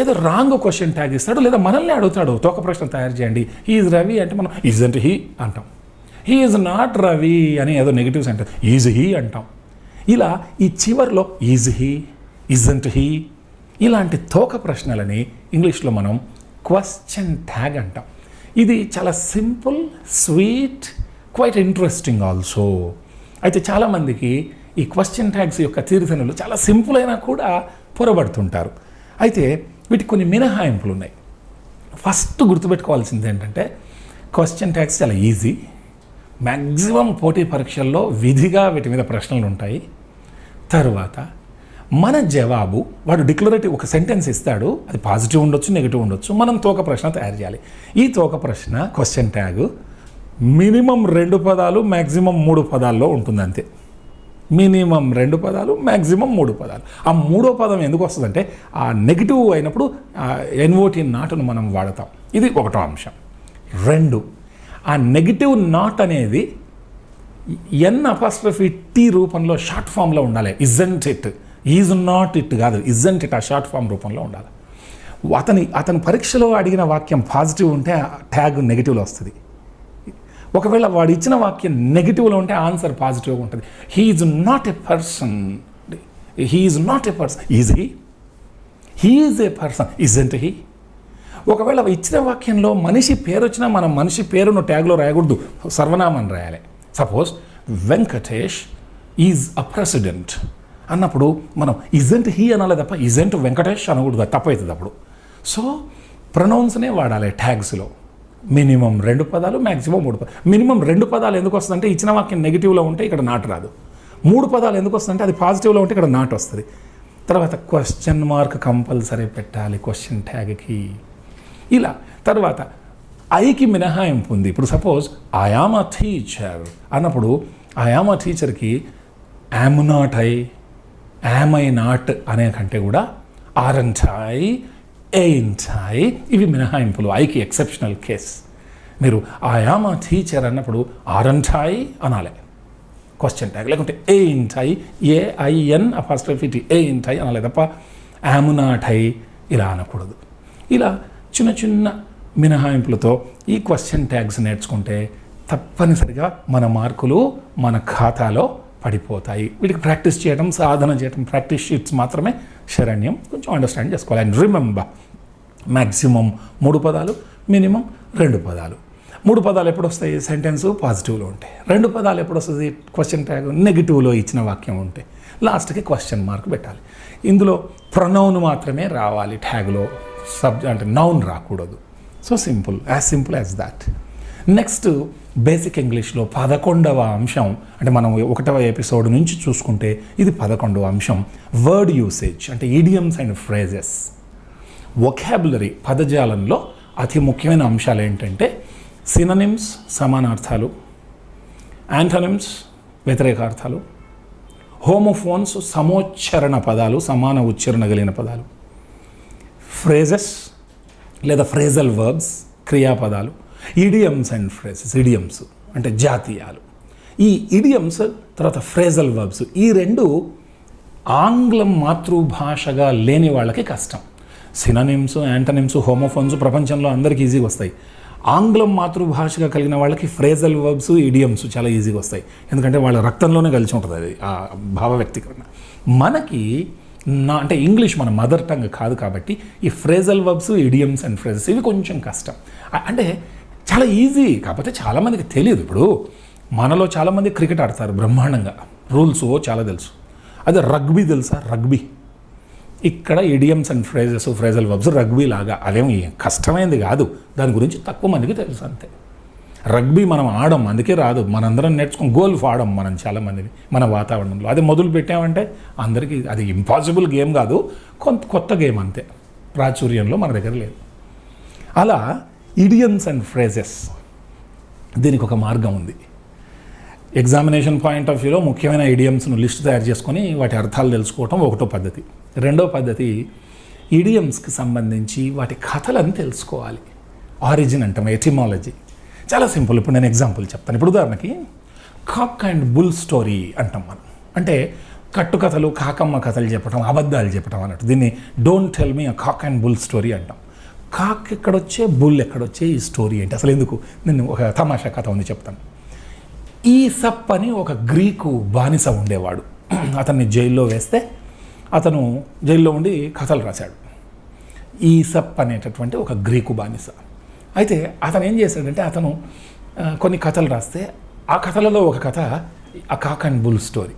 ఏదో రాంగ్ క్వశ్చన్ ట్యాగ్ ఇస్తాడు, లేదా మనల్ని అడుగుతాడు తోక ప్రశ్న తయారు చేయండి. హీఈస్ రవి అంటే మనం ఈజంట్ హీ అంటాం. హీ ఈజ్ నాట్ రవి అని ఏదో నెగిటివ్ సెంటెన్స్ ఈజ్ హీ అంటాం. ఇలా ఈ చివర్లో ఈజ్ హీ, ఇజంట్ హీ ఇలాంటి తోక ప్రశ్నలని ఇంగ్లీష్లో మనం క్వశ్చన్ ట్యాగ్ అంటాం. ఇది చాలా simple, sweet, quite interesting also. అయితే చాలామందికి ఈ క్వశ్చన్ ట్యాగ్స్ యొక్క తీరుతెన్నులు చాలా సింపుల్ అయినా కూడా పొరబడుతుంటారు. అయితే వీటికి కొన్ని మినహాయింపులు ఉన్నాయి. ఫస్ట్ గుర్తుపెట్టుకోవాల్సింది ఏంటంటే, క్వశ్చన్ ట్యాగ్స్ చాలా ఈజీ. మ్యాక్సిమం పోటీ పరీక్షల్లో విధిగా వీటి మీద ప్రశ్నలు ఉంటాయి. తర్వాత మన జవాబు, వాడు డిక్లరేటివ్ ఒక సెంటెన్స్ ఇస్తాడు, అది పాజిటివ్ ఉండొచ్చు, నెగిటివ్ ఉండొచ్చు, మనం తోక ప్రశ్న తయారు చేయాలి. ఈ తోక ప్రశ్న క్వశ్చన్ ట్యాగ్ మినిమం 2 పదాలు, మ్యాక్సిమం 3 పదాల్లో ఉంటుంది అంతే. మినిమం 2 పదాలు, మ్యాక్సిమం 3 పదాలు. ఆ 3వ పదం ఎందుకు వస్తుందంటే ఆ నెగిటివ్ అయినప్పుడు ఎన్ఓటీ నాట్ను మనం వాడతాం. ఇది ఒకటో అంశం. 2, ఆ నెగిటివ్ నాట్ అనేది N' రూపంలో షార్ట్ ఫామ్లో ఉండాలి. Isn't it, is not it కాదు, ఇజంట్ ఇట్ ఆ షార్ట్ ఫామ్ రూపంలో ఉండాలి. అతని పరీక్షలో అడిగిన వాక్యం పాజిటివ్ ఉంటే ట్యాగ్ నెగిటివ్లో వస్తుంది. ఒకవేళ వాడు ఇచ్చిన వాక్యం నెగిటివ్లో ఉంటే ఆన్సర్ పాజిటివ్గా ఉంటుంది. He is not a person, he is not a person, is he, he is a person, isn't he. ఒకవేళ ఇచ్చిన వాక్యంలో మనిషి పేరు వచ్చినా మనం మనిషి పేరును ట్యాగ్లో రాయకూడదు, సర్వనామాన్ని రాయాలి. Suppose Venkatesh is a president అన్నప్పుడు మనం ఇజంట్ హీ అనాలి తప్ప ఇజంట్ వెంకటేష్ అనకూడదు, తప్పవుతుంది అప్పుడు. సో ప్రొనౌన్స్నే వాడాలి ట్యాగ్స్లో. మినిమం 2 పదాలు, మ్యాక్సిమం 3 పదాలు. మినిమం 2 పదాలు ఎందుకు వస్తుందంటే ఇచ్చిన వాక్యం నెగిటివ్లో ఉంటే ఇక్కడ నాట్ రాదు. 3 పదాలు ఎందుకు వస్తుందంటే అది పాజిటివ్లో ఉంటే ఇక్కడ నాట్ వస్తుంది. తర్వాత క్వశ్చన్ మార్క్ కంపల్సరీ పెట్టాలి క్వశ్చన్ ట్యాగ్కి. ఇలా తర్వాత ఐకి మినహాయింపు ఉంది. ఇప్పుడు suppose I am a teacher అన్నప్పుడు ఐ యామ్ అ టీచర్కి am not I, am I not అనే కంటే కూడా ఆరంట్ ఐ, ఎయింట్ ఐ, ఇవి మినహాయింపులు. ఐకి ఎక్సెప్షనల్ కేస్. మీరు ఐ యామ్ అ టీచర్ అన్నప్పుడు ఆరంట్ ఐ అనాలి క్వశ్చన్ ట్యాగ్, లేకుంటే ain't I, AIN' ain't I అనాలి తప్ప యామ్ నాట్ ఐ ఇలా అనకూడదు. ఇలా చిన్న మినహాయింపులతో ఈ క్వశ్చన్ ట్యాగ్స్ నేర్చుకుంటే తప్పనిసరిగా మన మార్కులు మన ఖాతాలో పడిపోతాయి. వీటికి ప్రాక్టీస్ చేయడం, సాధన చేయడం, ప్రాక్టీస్ షీట్స్ మాత్రమే శరణ్యం. కొంచెం అండర్స్టాండ్ చేసుకోవాలి. అండ్ రిమెంబర్, మ్యాక్సిమం 3 పదాలు, మినిమం 2 పదాలు. 3 పదాలు ఎప్పుడు వస్తాయి? సెంటెన్స్ పాజిటివ్లో ఉంటాయి. 2 పదాలు ఎప్పుడు వస్తుంది? క్వశ్చన్ ట్యాగ్ నెగిటివ్లో ఇచ్చిన వాక్యం ఉంటే. లాస్ట్కి క్వశ్చన్ మార్క్ పెట్టాలి. ఇందులో ప్రొనౌన్ మాత్రమే రావాలి ట్యాగ్లో, అంటే నౌన్ రాకూడదు. So simple as that. Next basic ఇంగ్లీష్లో 11వ అంశం, అంటే మనం 1వ ఎపిసోడ్ నుంచి చూసుకుంటే ఇది 11వ అంశం, వర్డ్ యూసేజ్ అంటే ఈడియమ్స్ అండ్ ఫ్రేజెస్. వొకాబులరీ పదజాలంలో అతి ముఖ్యమైన అంశాలు ఏంటంటే సినోనిమ్స్ సమానార్థాలు, యాంటోనిమ్స్ వ్యతిరేకార్థాలు, హోమోఫోన్స్ సమోచ్చరణ పదాలు సమాన ఉచ్చారణ కలిగిన పదాలు, ఫ్రేజెస్ లేదా ఫ్రేజల్ వర్బ్స్ క్రియాపదాలు, ఇడియమ్స్ అండ్ ఫ్రేజెస్ ఇడియమ్స్ అంటే జాతీయాలు. ఈ ఇడియమ్స్ తర్వాత ఫ్రేజల్ వర్బ్స్ ఈ రెండు ఆంగ్లం మాతృభాషగా లేని వాళ్ళకి కష్టం. సినోనిమ్స్ యాంటోనిమ్స్ హోమోఫోన్స్ ప్రపంచంలో అందరికీ ఈజీగా వస్తాయి. ఆంగ్లం మాతృభాషగా కలిగిన వాళ్ళకి ఫ్రేజల్ వర్బ్స్ ఇడియమ్స్ చాలా ఈజీగా వస్తాయి, ఎందుకంటే వాళ్ళ రక్తంలోనే కలిసి ఉంటుంది అది ఆ భావ వ్యక్తీకరణ. మనకి అంటే ఇంగ్లీష్ మన మదర్ టంగ్ కాదు కాబట్టి ఈ phrasal verbs idioms and phrases ఇవి కొంచెం కష్టం. అంటే చాలా ఈజీ, కాకపోతే చాలామందికి తెలియదు. ఇప్పుడు మనలో చాలామంది క్రికెట్ ఆడతారు బ్రహ్మాండంగా, రూల్స్ చాలా తెలుసు. అదే రగ్బీ తెలుసా? రగ్బీ ఇక్కడ idioms and phrases phrasal verbs rugby లాగా అదేమి కష్టమైనది కాదు, దాని గురించి తక్కువ మందికి తెలుసు అంతే. రగ్బీ మనం ఆడం, అందుకే రాదు, మనందరం నేర్చుకుని గోల్ఫ్ ఆడం మనం చాలామందిని మన వాతావరణంలో. అది మొదలు పెట్టామంటే అందరికీ అది ఇంపాసిబుల్ గేమ్ కాదు, కొత్త గేమ్ అంతే, ప్రాచుర్యంలో మన దగ్గర లేదు. అలా ఇడియమ్స్ అండ్ ఫ్రేజెస్ దీనికి ఒక మార్గం ఉంది. ఎగ్జామినేషన్ పాయింట్ ఆఫ్ వ్యూలో ముఖ్యమైన ఇడియమ్స్ను లిస్ట్ తయారు చేసుకొని వాటి అర్థాలు తెలుసుకోవటం ఒకటో పద్ధతి. రెండో పద్ధతి ఇడియమ్స్కి సంబంధించి వాటి కథలను తెలుసుకోవాలి. ఆరిజిన్ అంటాం, ఎటిమాలజీ. చాలా సింపుల్. ఇప్పుడు నేను ఎగ్జాంపుల్ చెప్తాను. ఇప్పుడు ఉదాహరణకి కాక్ అండ్ బుల్ స్టోరీ అంటాం మనం. అంటే కట్టుకథలు, కాకమ్మ కథలు చెప్పడం, అబద్ధాలు చెప్పడం అన్నట్టు. దీన్ని don't tell me a cock and bull story అంటాం. కాక్ ఎక్కడొచ్చే, బుల్ ఎక్కడొచ్చే, ఈ స్టోరీ ఏంటి అసలు ఎందుకు? నేను ఒక తమాషా కథ ఉంది చెప్తాను. ఈసప్ అని ఒక గ్రీకు బానిస ఉండేవాడు. అతన్ని జైల్లో వేస్తే అతను జైల్లో ఉండి కథలు రాశాడు. ఈసప్ అనేటటువంటి ఒక గ్రీకు బానిస. అయితే అతను ఏం చేశాడంటే అతను కొన్ని కథలు రాస్తే ఆ కథలలో ఒక కథ ఆ కాక్ అండ్ బుల్ స్టోరీ.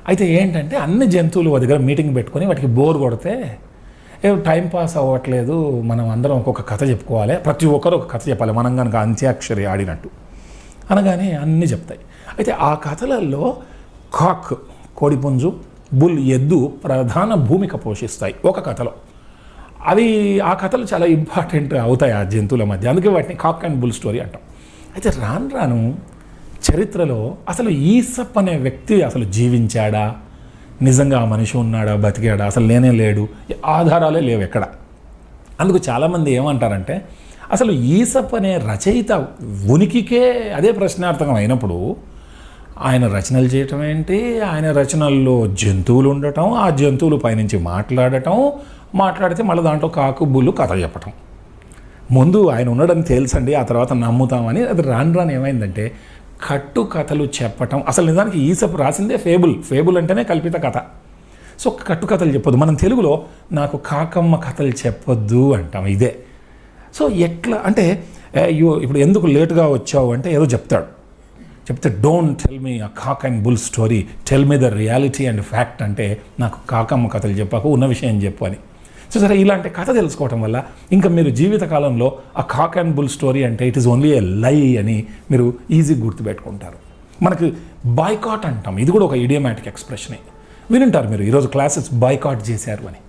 అయితే ఏంటంటే అన్ని జంతువులు ఒక దగ్గర మీటింగ్ పెట్టుకొని వాటికి బోర్ కొడితే టైం పాస్ అవ్వట్లేదు, మనం అందరం ఒక్కొక్క కథ చెప్పుకోవాలి, ప్రతి ఒక్కరు ఒక కథ చెప్పాలి, మనం కనుక అంత్యాక్షరి ఆడినట్టు అనగానే అన్నీ చెప్తాయి. అయితే ఆ కథలలో కాక్ కోడిపుంజు, బుల్ ఎద్దు ప్రధాన భూమిక పోషిస్తాయి ఒక కథలో. అవి ఆ కథలు చాలా ఇంపార్టెంట్ అవుతాయి ఆ జంతువుల మధ్య, అందుకే వాటిని కాక్ అండ్ బుల్ స్టోరీ అంటాం. అయితే రాను రాను చరిత్రలో అసలు ఈసప్ అనే వ్యక్తి అసలు జీవించాడా, నిజంగా ఆ మనిషి ఉన్నాడా, బతికాడా, అసలు లేనే లేడు, ఆధారాలే లేవు ఎక్కడ. అందుకు చాలామంది ఏమంటారంటే అసలు ఈసప్ అనే రచయిత ఉనికికే అదే ప్రశ్నార్థకం అయినప్పుడు ఆయన రచనలు చేయటం ఏంటి, ఆయన రచనల్లో జంతువులు ఉండటం, ఆ జంతువుల పైనుంచి మాట్లాడితే మళ్ళీ దాంట్లో కాకు బుల్లు కథ చెప్పటం. ముందు ఆయన ఉన్నాడని తెలుసండి, ఆ తర్వాత నమ్ముతామని. అది రాను ఏమైందంటే కట్టు కథలు చెప్పటం. అసలు నిజానికి ఈసప్ రాసిందే ఫేబుల్ అంటేనే కల్పిత కథ. సో కట్టు కథలు చెప్పొద్దు, మనం తెలుగులో నాకు కాకమ్మ కథలు చెప్పొద్దు అంటాం. ఇదే. సో ఎట్లా అంటే ఇప్పుడు ఎందుకు లేటుగా వచ్చావు అంటే ఏదో చెప్తే don't tell me a cock and bull story, tell me the reality and fact అంటే నాకు కాకమ్మ కథలు చెప్పాకు, ఉన్న విషయం చెప్పు అని. సో సరే, ఇలాంటి కథ తెలుసుకోవటం వల్ల ఇంకా మీరు జీవితకాలంలో ఆ కాక్ అండ్ బుల్ స్టోరీ అంటే ఇట్ ఈస్ ఓన్లీ ఏ లై అని మీరు ఈజీగా గుర్తుపెట్టుకుంటారు. మనకి బాయ్కాట్ అంటాం, ఇది కూడా ఒక ఇడియోమాటిక్ ఎక్స్ప్రెషనే. వినుంటారు మీరు, ఈరోజు క్లాసెస్ బాయ్కాట్ చేశారు అని.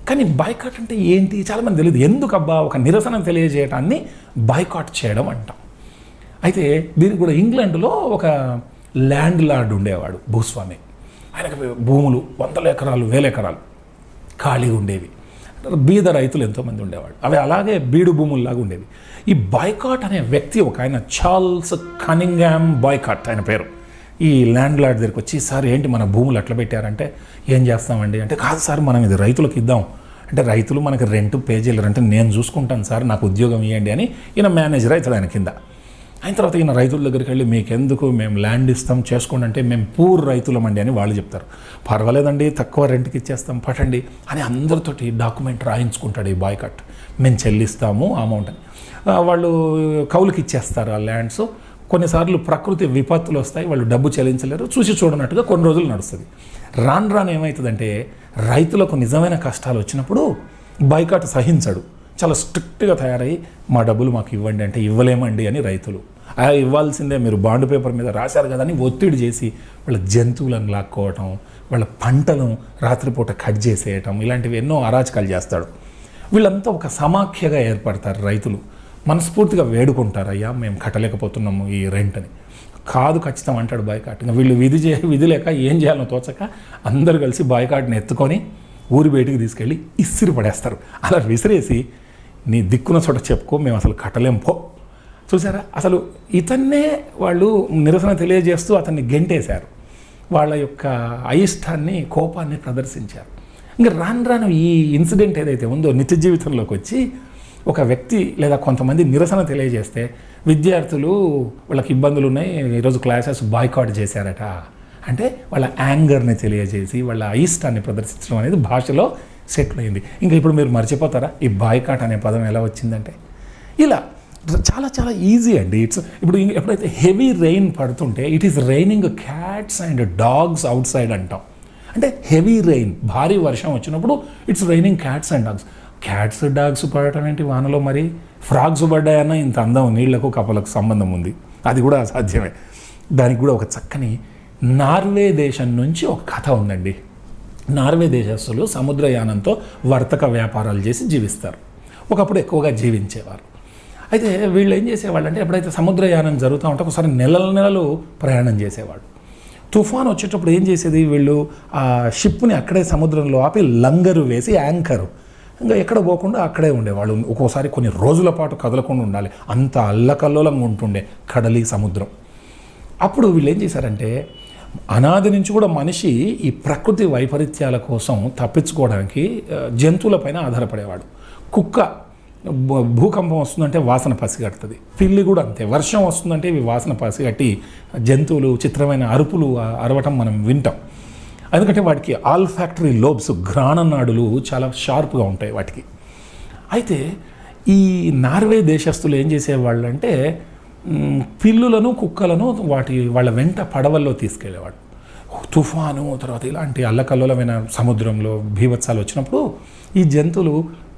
కానీ బాయ్కాట్ అంటే ఏంటి చాలామంది తెలియదు. ఎందుకబ్బా ఒక నిరసన తెలియజేయటాన్ని బాయ్కాట్ చేయడం అంటాం. అయితే దీనికి కూడా ఇంగ్లాండ్లో ఒక ల్యాండ్ లార్డ్ ఉండేవాడు, భూస్వామి. ఆయనకు భూములు 100 ఎకరాలు 1000 ఎకరాలు ఖాళీగా ఉండేవి. బీద రైతులు ఎంతోమంది ఉండేవాడు. అవి అలాగే బీడు భూముల్లాగా ఉండేవి. ఈ బాయ్కాట్ అనే వ్యక్తి ఒక ఆయన చార్ల్స్ కనింగ్హామ్ బాయ్కాట్ ఆయన పేరు. ఈ ల్యాండ్ లార్డ్ దగ్గరికి వచ్చి, సార్ ఏంటి మన భూములు అట్లా పెట్టారంటే ఏం చేస్తామండి అంటే, కాదు సార్ మనం ఇది రైతులకు ఇద్దాం అంటే, రైతులు మనకి రెంట్ పే చేయలేరు అంటే, నేను చూసుకుంటాను సార్, నాకు ఉద్యోగం ఇవ్వండి అని ఈయన మేనేజర్ అవుతాడు ఆయన కింద. అయిన తర్వాత ఈయన రైతుల దగ్గరికి వెళ్ళి, మీకెందుకు మేము ల్యాండ్ ఇస్తాం చేసుకోండి అంటే, మేము పూర్ రైతులమండి అని వాళ్ళు చెప్తారు. పర్వాలేదండి తక్కువ రెంట్కి ఇచ్చేస్తాం పట్టండి అని అందరితోటి డాక్యుమెంట్ రాయించుకుంటాడు ఈ బాయ్కాట్. మేము చెల్లిస్తాము అమౌంట్ అని. వాళ్ళు కౌలుకి ఇచ్చేస్తారు ఆ ల్యాండ్స్. కొన్నిసార్లు ప్రకృతి విపత్తులు వస్తాయి, వాళ్ళు డబ్బు చెల్లించలేరు, చూసి చూడనట్టుగా కొన్ని రోజులు నడుస్తుంది. రాను ఏమవుతుందంటే రైతులకు నిజమైన కష్టాలు వచ్చినప్పుడు బాయ్కాట్ సహించడు, చాలా స్ట్రిక్ట్గా తయారై మా డబ్బులు మాకు ఇవ్వండి అంటే ఇవ్వలేమండి అని రైతులు. ఇవ్వాల్సిందే, మీరు బాండ్ పేపర్ మీద రాశారు కదా అని ఒత్తిడి చేసి వాళ్ళ జంతువులను లాక్కోవటం, వాళ్ళ పంటను రాత్రిపూట కట్ చేసేయటం, ఇలాంటివి ఎన్నో అరాచకాలు చేస్తాడు. వీళ్ళంతా ఒక సమాఖ్యగా ఏర్పడతారు. రైతులు మనస్ఫూర్తిగా వేడుకుంటారు, అయ్యా మేము కట్టలేకపోతున్నాము ఈ రెంట్ అని. కాదు ఖచ్చితం అంటాడు బాయ్కాట్. ఇంకా వీళ్ళు విధి లేక ఏం చేయాలో తోచక అందరూ కలిసి బాయ్కాట్ని ఎత్తుకొని ఊరి బయటికి తీసుకెళ్ళి ఇసిరి పడేస్తారు. అలా విసిరేసి నీ దిక్కున చోట చెప్పుకో, మేము అసలు కట్టలేం పో. చూసారా, అసలు ఇతన్నే వాళ్ళు నిరసన తెలియజేస్తూ అతన్ని గెంటేశారు. వాళ్ళ యొక్క అయిష్టాన్ని, కోపాన్ని ప్రదర్శించారు. ఇంకా రాను ఈ ఇన్సిడెంట్ ఏదైతే ఉందో నిత్య జీవితంలోకి వచ్చి ఒక వ్యక్తి లేదా కొంతమంది నిరసన తెలియజేస్తే విద్యార్థులు వాళ్ళకి ఇబ్బందులు ఉన్నాయి, ఈరోజు క్లాసెస్ బాయ్కాట్ చేశారట అంటే వాళ్ళ యాంగర్ని తెలియజేసి వాళ్ళ అయిష్టాన్ని ప్రదర్శించడం అనేది భాషలో సెటిల్ అయింది. ఇంకా ఇప్పుడు మీరు మర్చిపోతారా ఈ బాయ్కాట్ అనే పదం ఎలా వచ్చిందంటే? ఇలా చాలా చాలా ఈజీ అండి. ఇప్పుడు ఎప్పుడైతే హెవీ రెయిన్ పడుతుంటే it is raining cats and dogs out side అంటాం. అంటే హెవీ రెయిన్, భారీ వర్షం వచ్చినప్పుడు it's raining cats and dogs. Cats dogs పడటం ఏంటి వానలో? మరి ఫ్రాగ్స్ పడ్డాయన్నా ఇంత అందం నీళ్లకు కప్పలకు సంబంధం ఉంది, అది కూడా అసాధ్యమే. దానికి కూడా ఒక చక్కని నార్వే దేశం నుంచి ఒక కథ ఉందండి. నార్వే దేశస్తులు సముద్రయానంతో వర్తక వ్యాపారాలు చేసి జీవిస్తారు. ఒకప్పుడు ఎక్కువగా జీవించేవారు. అయితే వీళ్ళు ఏం చేసేవాళ్ళు అంటే ఎప్పుడైతే సముద్రయానం జరుగుతూ ఉంటే ఒకసారి నెలలు ప్రయాణం చేసేవాడు. తుఫాన్ వచ్చేటప్పుడు ఏం చేసేది, వీళ్ళు ఆ షిప్ని అక్కడే సముద్రంలో ఆపి లంగరు వేసి యాంకరు ఇంకా ఎక్కడ పోకుండా అక్కడే ఉండేవాళ్ళు. ఒక్కోసారి కొన్ని రోజుల పాటు కదలకుండా ఉండాలి, అంత అల్లకల్లోలంగా ఉంటుండే కడలి సముద్రం. అప్పుడు వీళ్ళు ఏం చేశారంటే అనాది నుంచి కూడా మనిషి ఈ ప్రకృతి వైపరీత్యాల కోసం తప్పించుకోవడానికి జంతువులపైన ఆధారపడేవాడు. కుక్క భూకంపం వస్తుందంటే వాసన పసిగడుతుంది, పిల్లి కూడా అంతే. వర్షం వస్తుందంటే ఇవి వాసన పసిగట్టి జంతువులు చిత్రమైన అరుపులు అరవటం మనం వింటాం. ఎందుకంటే వాటికి ఆల్ఫాక్టరీ లోబ్స్, ఘ్రాణనాడులు చాలా షార్ప్గా ఉంటాయి వాటికి. అయితే ఈ నార్వే దేశస్తులు ఏం చేసేవాళ్ళు అంటే పిల్లులను, కుక్కలను వాళ్ళ వెంట పడవల్లో తీసుకెళ్ళేవాడు. తుఫాను తర్వాత ఇలాంటి అల్లకల్లోలమైన సముద్రంలో బీభత్సాలు వచ్చినప్పుడు ఈ జంతువులు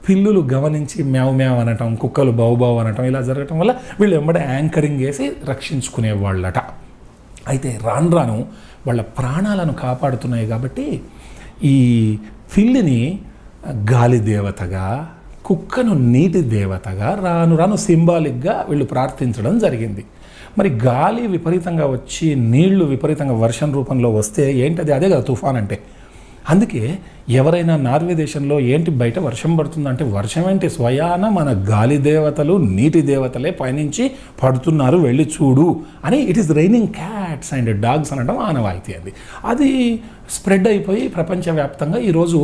పిల్లులు గమనించి మ్యావ్ మ్యావ్ అనటం, కుక్కలు బావు అనటం ఇలా జరగటం వల్ల వీళ్ళు వెంబడే యాంకరింగ్ వేసి రక్షించుకునేవాళ్ళట. అయితే రాను వాళ్ళ ప్రాణాలను కాపాడుతున్నాయి కాబట్టి ఈ పిల్లిని గాలి దేవతగా, కుక్కను నీటి దేవతగా రాను సింబాలిక్గా వీళ్ళు ప్రార్థించడం జరిగింది. మరి గాలి విపరీతంగా వచ్చి నీళ్లు విపరీతంగా వర్షం రూపంలో వస్తే ఏంటది? అదే కదా తుఫాన్ అంటే. అందుకే ఎవరైనా నార్వే దేశంలో ఏంటి బయట వర్షం పడుతుందంటే వర్షం ఏంటి, స్వయాన మన గాలి దేవతలు, నీటి దేవతలే పైనుంచి పడుతున్నారు, వెళ్ళి చూడు అని it is raining cats and dogs అనడం ఆనవాయితీ. అది స్ప్రెడ్ అయిపోయి ప్రపంచవ్యాప్తంగా ఈరోజు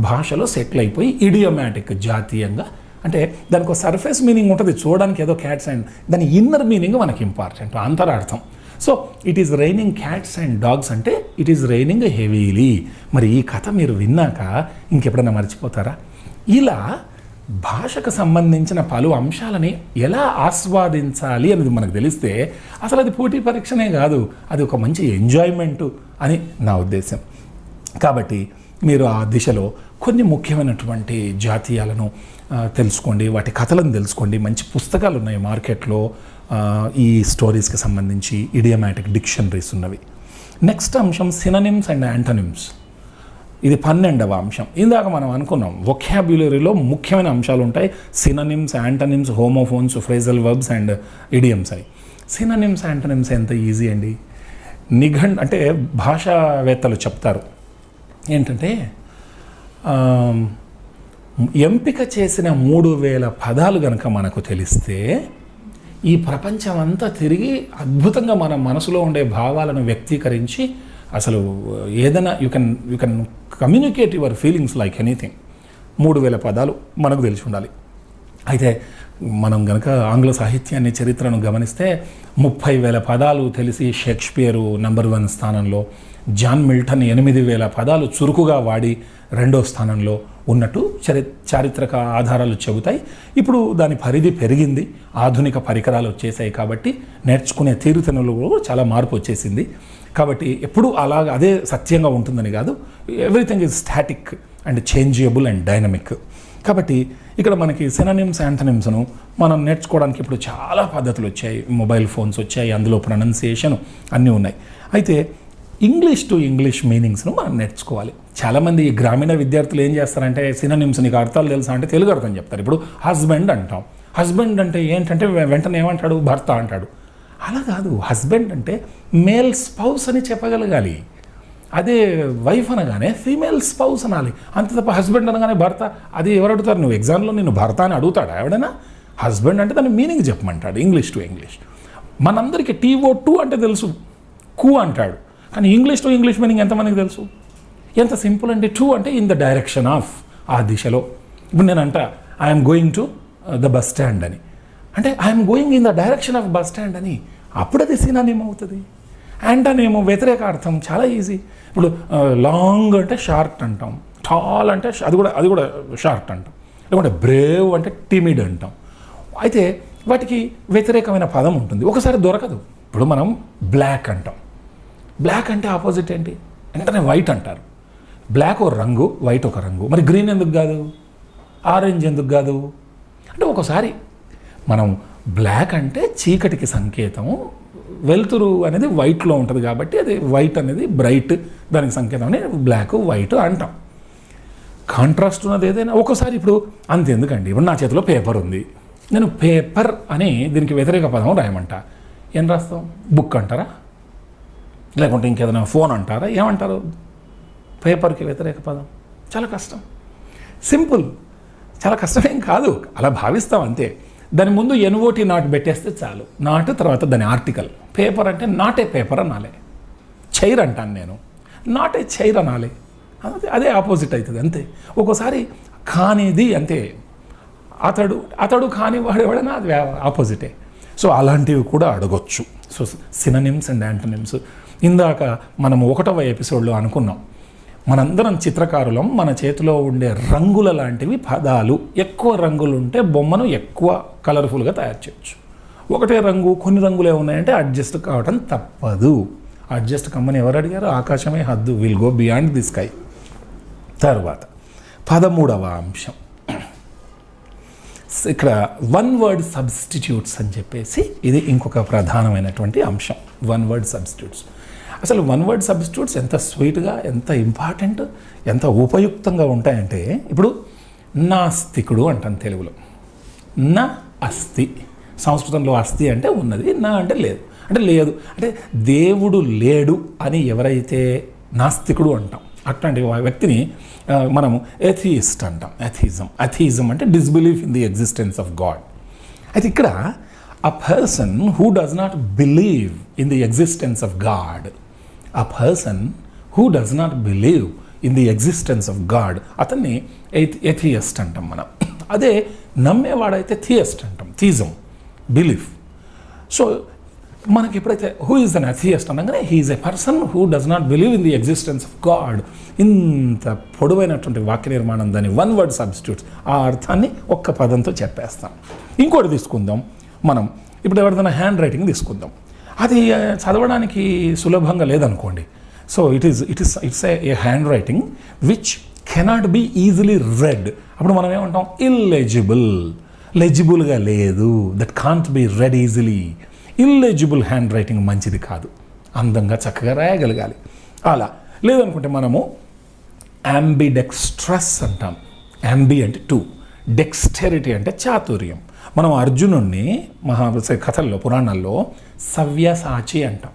భాషలో సెటిల్ అయిపోయి ఇడియోమాటిక్, జాతీయంగా. అంటే దానికి ఒక సర్ఫేస్ మీనింగ్ ఉంటుంది చూడడానికి, ఏదో క్యాట్స్ అండ్ దాని ఇన్నర్ మీనింగ్ మనకి ఇంపార్టెంట్, అంతరార్థం. So it is raining cats and dogs అంటే ఇట్ ఈస్ రైనింగ్ హెవీలీ. మరి ఈ కథ మీరు విన్నాక ఇంకెప్పుడైనా మర్చిపోతారా? ఇలా భాషకు సంబంధించిన పలు అంశాలని ఎలా ఆస్వాదించాలి అనేది మనకు తెలిస్తే అసలు అది పోటీ పరీక్షనే కాదు, అది ఒక మంచి ఎంజాయ్మెంటు అని నా ఉద్దేశం. కాబట్టి మీరు ఆ దిశలో కొన్ని ముఖ్యమైనటువంటి జాతీయాలను తెలుసుకోండి, వాటి కథలను తెలుసుకోండి. మంచి పుస్తకాలు ఉన్నాయి మార్కెట్లో ఈ స్టోరీస్కి సంబంధించి, ఇడియోమాటిక్ డిక్షనరీస్ ఉన్నవి. నెక్స్ట్ అంశం సినోనిమ్స్ అండ్ యాంటోనిమ్స్. ఇది 12వ అంశం. ఇందాక మనం అనుకున్నాం వొకాబ్యులరీలో ముఖ్యమైన అంశాలు ఉంటాయి, synonyms, antonyms, homophones, phrasal verbs and idioms అయి. సినోనిమ్స్, యాంటోనిమ్స్ ఎంత ఈజీ అండి. అంటే భాషావేత్తలు చెప్తారు ఏంటంటే ఎంపిక చేసిన 3000 పదాలు కనుక మనకు తెలిస్తే ఈ ప్రపంచం అంతా తిరిగి అద్భుతంగా మన మనసులో ఉండే భావాలను వ్యక్తీకరించి అసలు ఏదైనా you can communicate your feelings like anything. 3000 పదాలు మనకు తెలిసి ఉండాలి. అయితే మనం కనుక ఆంగ్ల సాహిత్యాన్ని, చరిత్రను గమనిస్తే 30,000 పదాలు తెలిసి షేక్స్పియరు నంబర్ 1 స్థానంలో, జాన్ మిల్టన్ 8,000 పదాలు చురుకుగా వాడి 2వ స్థానంలో ఉన్నట్టు చారిత్రక ఆధారాలు చెబుతాయి. ఇప్పుడు దాని పరిధి పెరిగింది, ఆధునిక పరికరాలు వచ్చేసాయి కాబట్టి నేర్చుకునే తీరుతెన్నులు చాలా మార్పు వచ్చేసింది. కాబట్టి ఎప్పుడు అలాగా అదే సత్యంగా ఉంటుందని కాదు, everything is static and changeable and dynamic. కాబట్టి ఇక్కడ మనకి సినోనిమ్స్, యాంటనిమ్స్ను మనం నేర్చుకోవడానికి ఇప్పుడు చాలా పద్ధతులు వచ్చాయి, మొబైల్ ఫోన్స్ వచ్చాయి, అందులో ప్రొనౌన్సియేషన్ అన్నీ ఉన్నాయి. అయితే ఇంగ్లీష్ టు ఇంగ్లీష్ మీనింగ్స్ను మనం నేర్చుకోవాలి. చాలామంది గ్రామీణ విద్యార్థులు ఏం చేస్తారంటే సినోనిమ్స్ నీకు అర్థాలు తెలుసా అంటే తెలుగు అర్థం చెప్తారు. ఇప్పుడు హస్బెండ్ అంటాం, హస్బెండ్ అంటే ఏంటంటే వెంటనే ఏమంటాడు, భర్త అంటాడు. అలా కాదు, హస్బెండ్ అంటే మేల్ స్పౌస్ అని చెప్పగలగాలి. అదే వైఫ్ అనగానే ఫీమేల్ స్పౌస్ అనాలి, అంతే తప్ప హస్బెండ్ అనగానే భర్త, అది ఎవరు అడుగుతారు? నువ్వు ఎగ్జామ్లో నేను భర్త అని అడుగుతాడా ఎవడైనా? హస్బెండ్ అంటే దాని మీనింగ్ చెప్పమంటాడు ఇంగ్లీష్ టు ఇంగ్లీష్. మనందరికీ TO2 అంటే తెలుసు, కు అంటాడు, కానీ ఇంగ్లీష్ టు ఇంగ్లీష్ మీనింగ్ ఎంతమందికి తెలుసు? ఎంత సింపుల్ అంటే 2 అంటే ఇన్ ద డైరెక్షన్ ఆఫ్, ఆ దిశలో. ఇప్పుడు నేను అంట I'm going to the bus stand అని, అంటే I'm going in the direction of bus stand అని, అప్పుడు అది సినానిమ్ అవుతుంది. యాంటనేమో వ్యతిరేక అర్థం, చాలా ఈజీ. ఇప్పుడు లాంగ్ అంటే షార్ట్ అంటాం, టాల్ అంటే అది కూడా షార్ట్ అంటాం, లేకుంటే బ్రేవ్ అంటే టిమిడ్ అంటాం. అయితే వాటికి వ్యతిరేకమైన పదం ఉంటుంది, ఒకసారి దొరకదు. ఇప్పుడు మనం బ్లాక్ అంటాం, బ్లాక్ అంటే ఆపోజిట్ ఏంటి? వెంటనే వైట్ అంటారు. బ్లాక్ ఒక రంగు, వైట్ ఒక రంగు, మరి గ్రీన్ ఎందుకు కాదు, ఆరెంజ్ ఎందుకు కాదు అంటే ఒకసారి మనం బ్లాక్ అంటే చీకటికి సంకేతం, వెలుతురు అనేది వైట్లో ఉంటుంది కాబట్టి అది వైట్ అనేది బ్రైట్, దానికి సంకేతం అని బ్లాక్ వైట్ అంటాం. కాంట్రాస్ట్ ఉన్నది ఏదైనా ఒకసారి. ఇప్పుడు అంతెందుకండి, ఇప్పుడు నా చేతిలో పేపర్ ఉంది, నేను పేపర్ అని దీనికి వ్యతిరేక పదం రాయమంటా, ఏం రాస్తాం? బుక్ అంటారా, లేకుంటే ఇంకేదైనా ఫోన్ అంటారా, ఏమంటారు? పేపర్కి వ్యతిరేక పదం చాలా కష్టం. సింపుల్, చాలా కష్టమేం కాదు, అలా భావిస్తాం అంతే. దాని ముందు NOT నాట్ పెట్టేస్తే చాలు, నాట్ తర్వాత దాని ఆర్టికల్. పేపర్ అంటే నాట్ ఏ పేపర్ అనాలి, చైర్ అంటాను నేను, నాట్ ఏ చైర్ అనాలి, అదే ఆపోజిట్ అవుతుంది అంతే. ఒక్కోసారి కానిది అంతే, అతడు కాని వాడు ఎవడైనా అది ఆపోజిటే. సో అలాంటివి కూడా అడగొచ్చు. సో సినోనిమ్స్ అండ్ యాంటనిమ్స్ ఇందాక మనము 1వ ఎపిసోడ్లో అనుకున్నాం, మనందరం చిత్రకారులం, మన చేతిలో ఉండే రంగుల లాంటివి పదాలు. ఎక్కువ రంగులు ఉంటే బొమ్మను ఎక్కువ కలర్ఫుల్గా తయారు చేయొచ్చు. ఒకటే రంగు, కొన్ని రంగులే ఉన్నాయంటే అడ్జస్ట్ కావడం తప్పదు. అడ్జస్ట్ కమ్మని ఎవరు అడిగారు? ఆకాశమే హద్దు, will go beyond the sky. తర్వాత 13వ అంశం, ఇక్కడ వన్ వర్డ్ సబ్స్టిట్యూట్స్ అని చెప్పేసి, ఇది ఇంకొక ప్రధానమైనటువంటి అంశం. వన్ వర్డ్ సబ్స్టిట్యూట్స్, అసలు వన్ వర్డ్ సబ్స్టిట్యూట్స్ ఎంత స్వీట్గా, ఎంత ఇంపార్టెంట్, ఎంత ఉపయుక్తంగా ఉంటాయంటే, ఇప్పుడు నాస్తికుడు అంటాను తెలుగులో, నా అస్తి. సంస్కృతంలో అస్తి అంటే ఉన్నది, నా అంటే లేదు, అంటే దేవుడు లేడు అని ఎవరైతే నాస్తికుడు అంటాం, అట్లాంటి వ్యక్తిని మనము ఎథియిస్ట్ అంటాం. అథియిజం అంటే disbelief in the existence of God. అయితే ఇక్కడ a person who does not believe in the existence of God, a person who does not believe in the existence of God, అతన్ని ఎథియస్ట్ అంటాం మనం. అదే నమ్మేవాడైతే థియస్ట్ అంటాం, థిజం, బిలీఫ్. సో మనకి ఎప్పుడైతే హూ ఈజ్ అన్ అథియస్ట్ అనగానే he is a person who does not believe in the existence of God. ఇంత పొడవైనటువంటి వాక్య నిర్మాణం, దాని వన్ వర్డ్ సబ్స్టిట్యూట్స్, ఆ అర్థాన్ని ఒక్క పదంతో చెప్పేస్తాం. ఇంకోటి తీసుకుందాం మనం, ఇప్పుడు ఎవరిదైనా హ్యాండ్ రైటింగ్ తీసుకుందాం, అది చదవడానికి సులభంగా లేదనుకోండి. So it's a hand writing which cannot be easily read. అప్పుడు మనం ఏమంటాం? ఇల్లెజిబుల్, లెజిబుల్గా లేదు, that can't be read easily. Illegible hand writing మంచిది కాదు, అందంగా చక్కగా రాయగలగాలి. అలా లేదనుకుంటే మనము యాంబిడెక్స్ట్రస్ అంటాం. యాంబి అంటే 2, డెక్స్టెరిటీ అంటే చాతుర్యం. మనం అర్జునుడిని మహాభారత కథల్లో, పురాణాల్లో సవ్యసాచి అంటాం.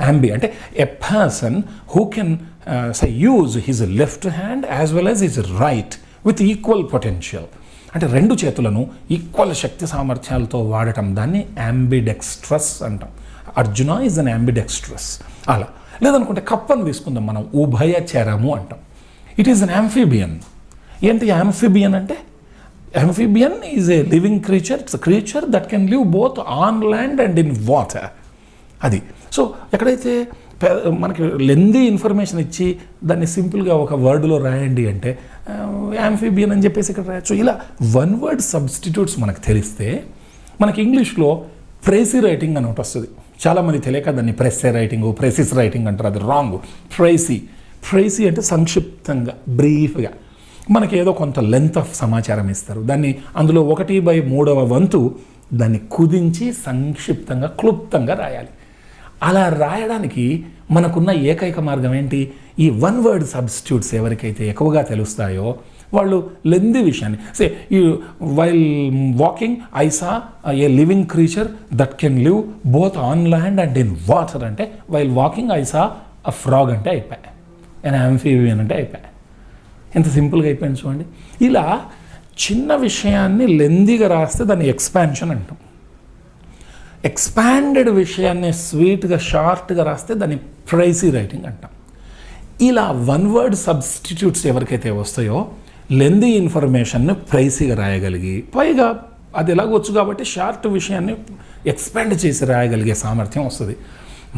యాంబి అంటే a person who can use his left hand as well as his right with equal potential. అంటే 2 చేతులను ఈక్వల్ శక్తి సామర్థ్యాలతో వాడటం, దాన్ని యాంబిడెక్స్ట్రస్ అంటాం. Arjuna is an ambidextrous. అలా లేదనుకుంటే కప్పను తీసుకుందాం మనం, ఉభయచరము అంటాం. It is an amphibian. ఏంటి యాంఫిబియన్ అంటే? Amphibian is a living creature. It's a creature that can live both on land and in water. అది. సో ఎక్కడైతే మనకి లెందీ ఇన్ఫర్మేషన్ ఇచ్చి దాన్ని సింపుల్గా ఒక వర్డ్లో రాయండి అంటే యాంఫిబియన్ అని చెప్పేసి ఇక్కడ రాయొచ్చు. ఇలా వన్ వర్డ్ సబ్స్టిట్యూట్స్ మనకు తెలిస్తే, మనకి ఇంగ్లీష్లో ప్రెసీ రైటింగ్ అని ఒకటి వస్తుంది. చాలామంది తెలియక దాన్ని ప్రెస్సే రైటింగ్, ప్రెసిస్ రైటింగ్ అంటారు. అది రాంగ్. ప్రైసీ అంటే సంక్షిప్తంగా, బ్రీఫ్గా. మనకి ఏదో కొంత లెంత్ ఆఫ్ సమాచారం ఇస్తారు, దాన్ని అందులో 1/3 దాన్ని కుదించి సంక్షిప్తంగా క్లుప్తంగా రాయాలి. అలా రాయడానికి మనకున్న ఏకైక మార్గం ఏంటి? ఈ వన్ వర్డ్ సబ్స్టిట్యూట్స్ ఎవరికైతే ఎక్కువగా తెలుస్తాయో వాళ్ళు లెంది విషయాన్ని while walking I saw a living creature that can live both on land and in water అంటే while walking I saw a frog అంటే అయిపోయాయి, అండ్ యాంఫీబియన్ అంటే అయిపోయాయి. ఎంత సింపుల్గా అయిపోయింది చూడండి. ఇలా చిన్న విషయాన్ని లెందీగా రాస్తే దాన్ని ఎక్స్పాన్షన్ అంటాం. ఎక్స్పాండెడ్ విషయాన్ని స్వీట్గా షార్ట్గా రాస్తే దాన్ని ప్రైసీ రైటింగ్ అంటాం. ఇలా వన్ వర్డ్ సబ్స్టిట్యూట్స్ ఎవరికైతే వస్తాయో లెందీ ఇన్ఫర్మేషన్ని ప్రైసీగా రాయగలిగి, పైగా అది ఎలాగొచ్చు కాబట్టి షార్ట్ విషయాన్ని ఎక్స్పాండ్ చేసి రాయగలిగే సామర్థ్యం వస్తుంది.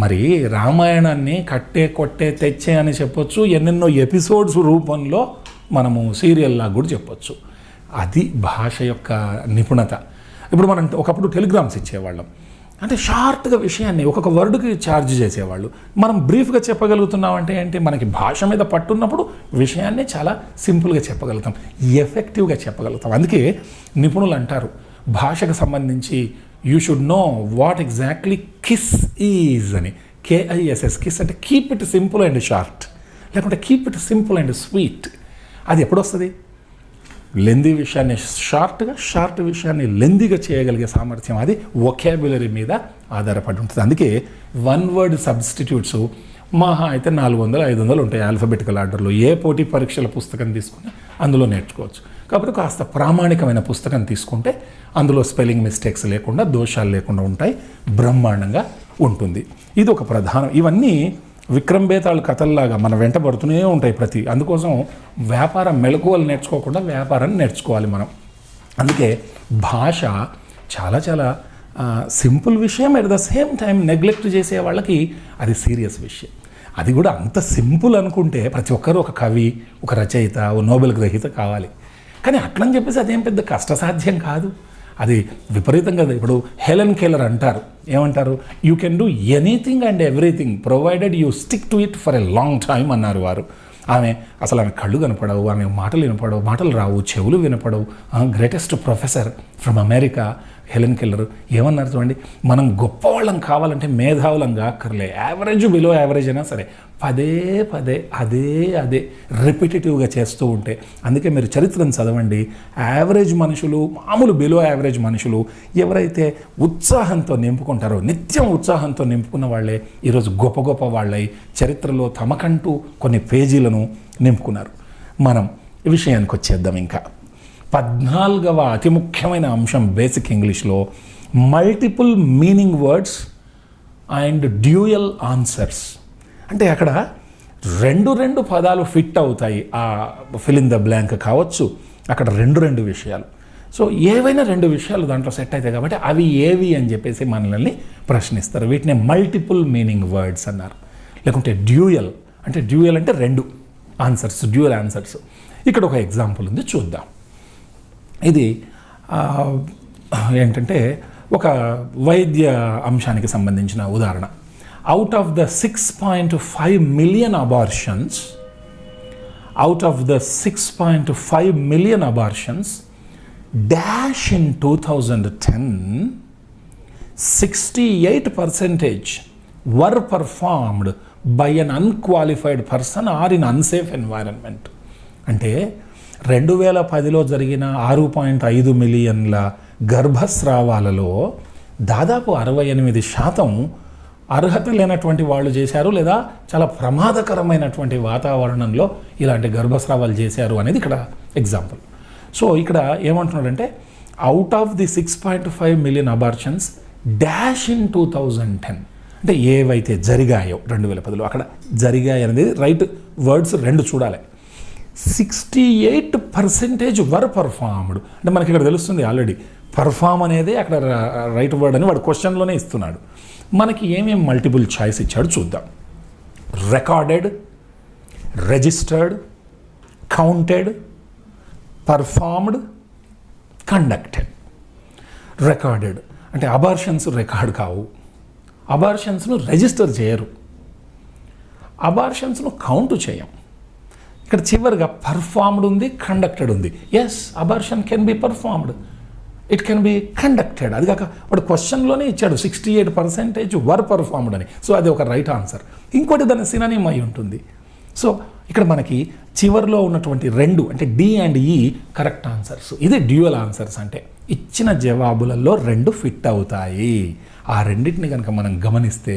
మరి రామాయణాన్ని కట్టే కొట్టే తెచ్చే అని చెప్పొచ్చు, ఎన్నెన్నో ఎపిసోడ్స్ రూపంలో మనము సీరియల్లా కూడా చెప్పొచ్చు. అది భాష యొక్క నిపుణత. ఇప్పుడు మనం ఒకప్పుడు టెలిగ్రామ్స్ ఇచ్చేవాళ్ళం, అంటే షార్ట్గా విషయాన్ని ఒక్కొక్క వర్డ్కి ఛార్జ్ చేసేవాళ్ళు. మనం బ్రీఫ్గా చెప్పగలుగుతున్నామంటే ఏంటి? మనకి భాష మీద పట్టున్నప్పుడు విషయాన్ని చాలా సింపుల్గా చెప్పగలుగుతాం, ఎఫెక్టివ్గా చెప్పగలుగుతాం. అందుకే నిపుణులు అంటారు భాషకు సంబంధించి you should know what exactly kiss is అని. KISS, కిస్ అంటే keep it simple and short, లేకుంటే keep it simple and sweet. అది ఎప్పుడు వస్తుంది? లెందీ విషయాన్ని షార్ట్గా, షార్ట్ విషయాన్ని లెందీగా చేయగలిగే సామర్థ్యం అది వొకాబులరీ మీద ఆధారపడి ఉంటుంది. అందుకే వన్ వర్డ్ సబ్స్టిట్యూట్స్ మహా అయితే 400-500 ఉంటాయి ఆల్ఫబెటికల్ ఆర్డర్లో. ఏ పోటీ పరీక్షల పుస్తకం తీసుకుని అందులో నేర్చుకోవచ్చు. కాకపోతే కాస్త ప్రామాణికమైన పుస్తకం తీసుకుంటే అందులో స్పెల్లింగ్ మిస్టేక్స్ లేకుండా, దోషాలు లేకుండా ఉంటాయి, బ్రహ్మాండంగా ఉంటుంది. ఇది ఒక ప్రధానం. ఇవన్నీ విక్రమ్ బేతాళ్ కథల్లాగా మన వెంట పడుతూనే ఉంటాయి అందుకోసం వ్యాపారం మెళకువలు నేర్చుకోకుండా వ్యాపారాన్ని నేర్చుకోవాలి మనం. అందుకే భాష చాలా చాలా సింపుల్ విషయం, at the same time neglect చేసే వాళ్ళకి అది సీరియస్ విషయం. అది కూడా అంత సింపుల్ అనుకుంటే ప్రతి ఒక్కరు ఒక కవి, ఒక రచయిత, ఓ నోబెల్ గ్రహీత కావాలి. కానీ అట్లని చెప్పేసి అదేం పెద్ద కష్టసాధ్యం కాదు, అది విపరీతంగా. ఇప్పుడు హెలెన్ కెల్లర్ అంటారు, ఏమంటారు? You can do anything and everything provided you stick to it for a long time అన్నారు వారు. ఆమె కళ్ళు కనపడవు, ఆమె మాటలు వినపడవు, మాటలు రావు, చెవులు వినపడవు. Greatest professor from America Helen Keller ఏమన్నారు చూడండి, మనం గొప్పవాళ్ళం కావాలంటే మేధావులం కాక్కర్లే, యావరేజ్ బిలో యావరేజ్ అయినా సరే పదే అదే రిపిటేటివ్గా చేస్తూ ఉంటే. అందుకే మీరు చరిత్రను చదవండి, యావరేజ్ మనుషులు, మామూలు బిలో యావరేజ్ మనుషులు ఎవరైతే ఉత్సాహంతో నింపుకుంటారో, నిత్యం ఉత్సాహంతో నింపుకున్న వాళ్ళే ఈరోజు గొప్ప వాళ్ళై చరిత్రలో తమకంటూ కొన్ని పేజీలను నింపుకున్నారు. మనం ఈ విషయానికి వచ్చేద్దాం. ఇంకా 14వ అతి ముఖ్యమైన అంశం బేసిక్ ఇంగ్లీష్లో multiple meaning words and dual answers. అంటే అక్కడ రెండు పదాలు ఫిట్ అవుతాయి, ఆ ఫిల్ ఇన్ ద బ్లాంక్ కావచ్చు, అక్కడ రెండు విషయాలు. సో ఏవైనా 2 విషయాలు దాంట్లో సెట్ అవుతాయి కాబట్టి అవి ఏవి అని చెప్పేసి మనల్ని ప్రశ్నిస్తారు. వీటిని మల్టిపుల్ మీనింగ్ వర్డ్స్ అన్నారు. లేకుంటే డ్యూయల్ అంటే 2 ఆన్సర్స్, డ్యూయల్ ఆన్సర్స్. ఇక్కడ ఒక ఎగ్జాంపుల్ ఉంది, చూద్దాం. ఇది ఏంటంటే ఒక వైద్య అంశానికి సంబంధించిన ఉదాహరణ. Out of the 6.5 million abortions, dash in 2010, 68% were performed by an unqualified person or in unsafe environment. అంటే 2010లో జరిగిన 6.5 మిలియన్ల గర్భస్రావాలలో దాదాపు 68% అర్హత లేనటువంటి వాళ్ళు చేశారు, లేదా చాలా ప్రమాదకరమైనటువంటి వాతావరణంలో ఇలాంటి గర్భస్రావాలు చేశారు అనేది ఇక్కడ ఎగ్జాంపుల్. సో ఇక్కడ ఏమంటున్నాడంటే out of the 6.5 million abortions dash in 2010, అంటే ఏవైతే జరిగాయో 2010లో, అక్కడ జరిగాయి అనేది రైట్ వర్డ్స్ 2 చూడాలి. 68% వర్ పర్ఫార్మ్డ్ అంటే మనకి ఇక్కడ తెలుస్తుంది ఆల్రెడీ పర్ఫామ్ అనేది అక్కడ రైట్ వర్డ్ అని వాడు క్వశ్చన్లోనే ఇస్తున్నాడు. మనకి ఏమేమి మల్టిపుల్ చాయిస్ ఇచ్చాడు చూద్దాం. Recorded, registered, counted, performed, conducted. Recorded అంటే అబార్షన్స్ రికార్డ్ కావు, అబార్షన్స్ను రిజిస్టర్ చేయరు, అబార్షన్స్ను కౌంట్ చేయం, ఇక్కడ చివరిగా పర్ఫార్మ్డ్ ఉంది, కండక్టెడ్ ఉంది. Yes, abortion can be performed, it can be conducted. అది కాక వాడు క్వశ్చన్లోనే ఇచ్చాడు 68% వర్ పర్ఫార్మ్డ్ అని. సో అది ఒక రైట్ ఆన్సర్. ఇంకోటి దాని సినానిమ్ అయి ఉంటుంది. సో ఇక్కడ మనకి చివరిలో ఉన్నటువంటి 2 అంటే డి అండ్ ఈ కరెక్ట్ ఆన్సర్స్. ఇది డ్యూయల్ ఆన్సర్స్ అంటే ఇచ్చిన జవాబులలో 2 ఫిట్ అవుతాయి. ఆ రెండింటిని కనుక మనం గమనిస్తే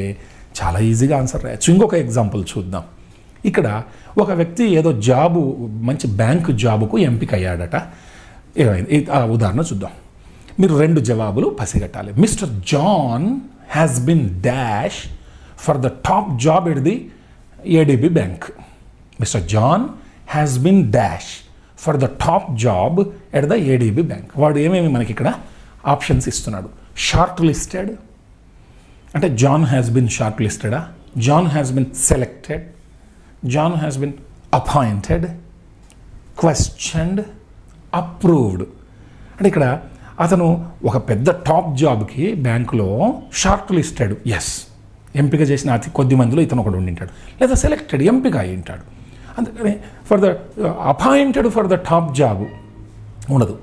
చాలా ఈజీగా ఆన్సర్ రాయొచ్చు. ఇంకొక ఎగ్జాంపుల్ చూద్దాం. ఇక్కడ ఒక వ్యక్తి ఏదో జాబు, మంచి బ్యాంకు జాబుకు ఎంపిక అయ్యాడట. ఏమైంది ఆ ఉదాహరణ చూద్దాం. మీరు 2 జవాబులు పసిగట్టాలి. Mister John has been dash for the top job at the ADB bank. Mister John has been dash for the top job at the ADB bank. వాడు ఏమేమి మనకి ఇక్కడ ఆప్షన్స్ ఇస్తున్నాడు. షార్ట్ లిస్టెడ్ అంటే జాన్ హ్యాస్ బిన్ షార్ట్ లిస్టెడా, John has been selected, John has been appointed, questioned, approved. అంటే ఇక్కడ అతను ఒక పెద్ద టాప్ జాబ్కి బ్యాంకులో షార్ట్ లిస్టెడ్, ఎస్, ఎంపిక చేసిన అతి కొద్ది మందిలో ఇతను ఒకడు ఉండింటాడు. లేదా సెలెక్టెడ్, ఎంపిక అయి ఉంటాడు. అందుకని for the appointed for the top job ఉండదు.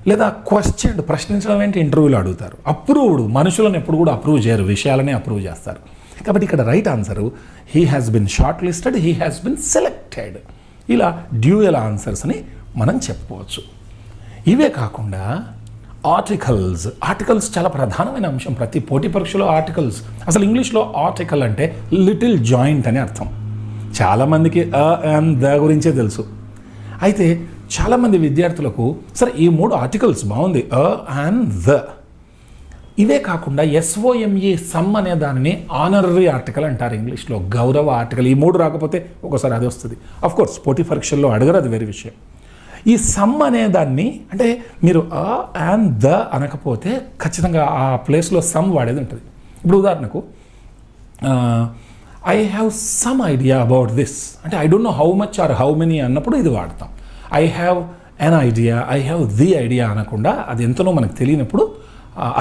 లేదా క్వశ్చన్డ్, ప్రశ్నించడం ఏంటి, ఇంటర్వ్యూలో అడుగుతారు. అప్రూవ్డ్, మనుషులను ఎప్పుడు కూడా అప్రూవ్ చేయరు, విషయాలనే అప్రూవ్ చేస్తారు. కాబట్టి ఇక్కడ right answer he has been short listed, he has been selected. ఇలా డ్యూయల్ ఆన్సర్స్ని మనం చెప్పుకోవచ్చు. ఇవే కాకుండా ఆర్టికల్స్ చాలా ప్రధానమైన అంశం. ప్రతి పోటీ పరీక్షలో ఆర్టికల్స్. అసలు ఇంగ్లీష్లో ఆర్టికల్ అంటే లిటిల్ జాయింట్ అని అర్థం. చాలామందికి అ అండ్ ద గురించే తెలుసు. అయితే చాలామంది విద్యార్థులకు సరే ఈ 3 ఆర్టికల్స్ బాగుంది, అ అండ్ ద. ఇవే కాకుండా SOME, సమ్ అనే దానిని ఆనరరీ ఆర్టికల్ అంటారు ఇంగ్లీష్లో, గౌరవ ఆర్టికల్. ఈ 3 రాకపోతే ఒకసారి అది వస్తుంది. అఫ్కోర్స్ పోటీ పరీక్షల్లో అడగరు, అది వేరే విషయం. ఈ సమ్ అనే దాన్ని అంటే మీరు అ అండ్ ద అనకపోతే ఖచ్చితంగా ఆ ప్లేస్లో సమ్ వాడేది ఉంటుంది. ఇప్పుడు ఉదాహరణకు I have some idea about this అంటే I don't know how much or how many అన్నప్పుడు ఇది వాడతాం. I have an idea, I have the idea అనకుండా అది ఎంతనో మనకు తెలియనప్పుడు,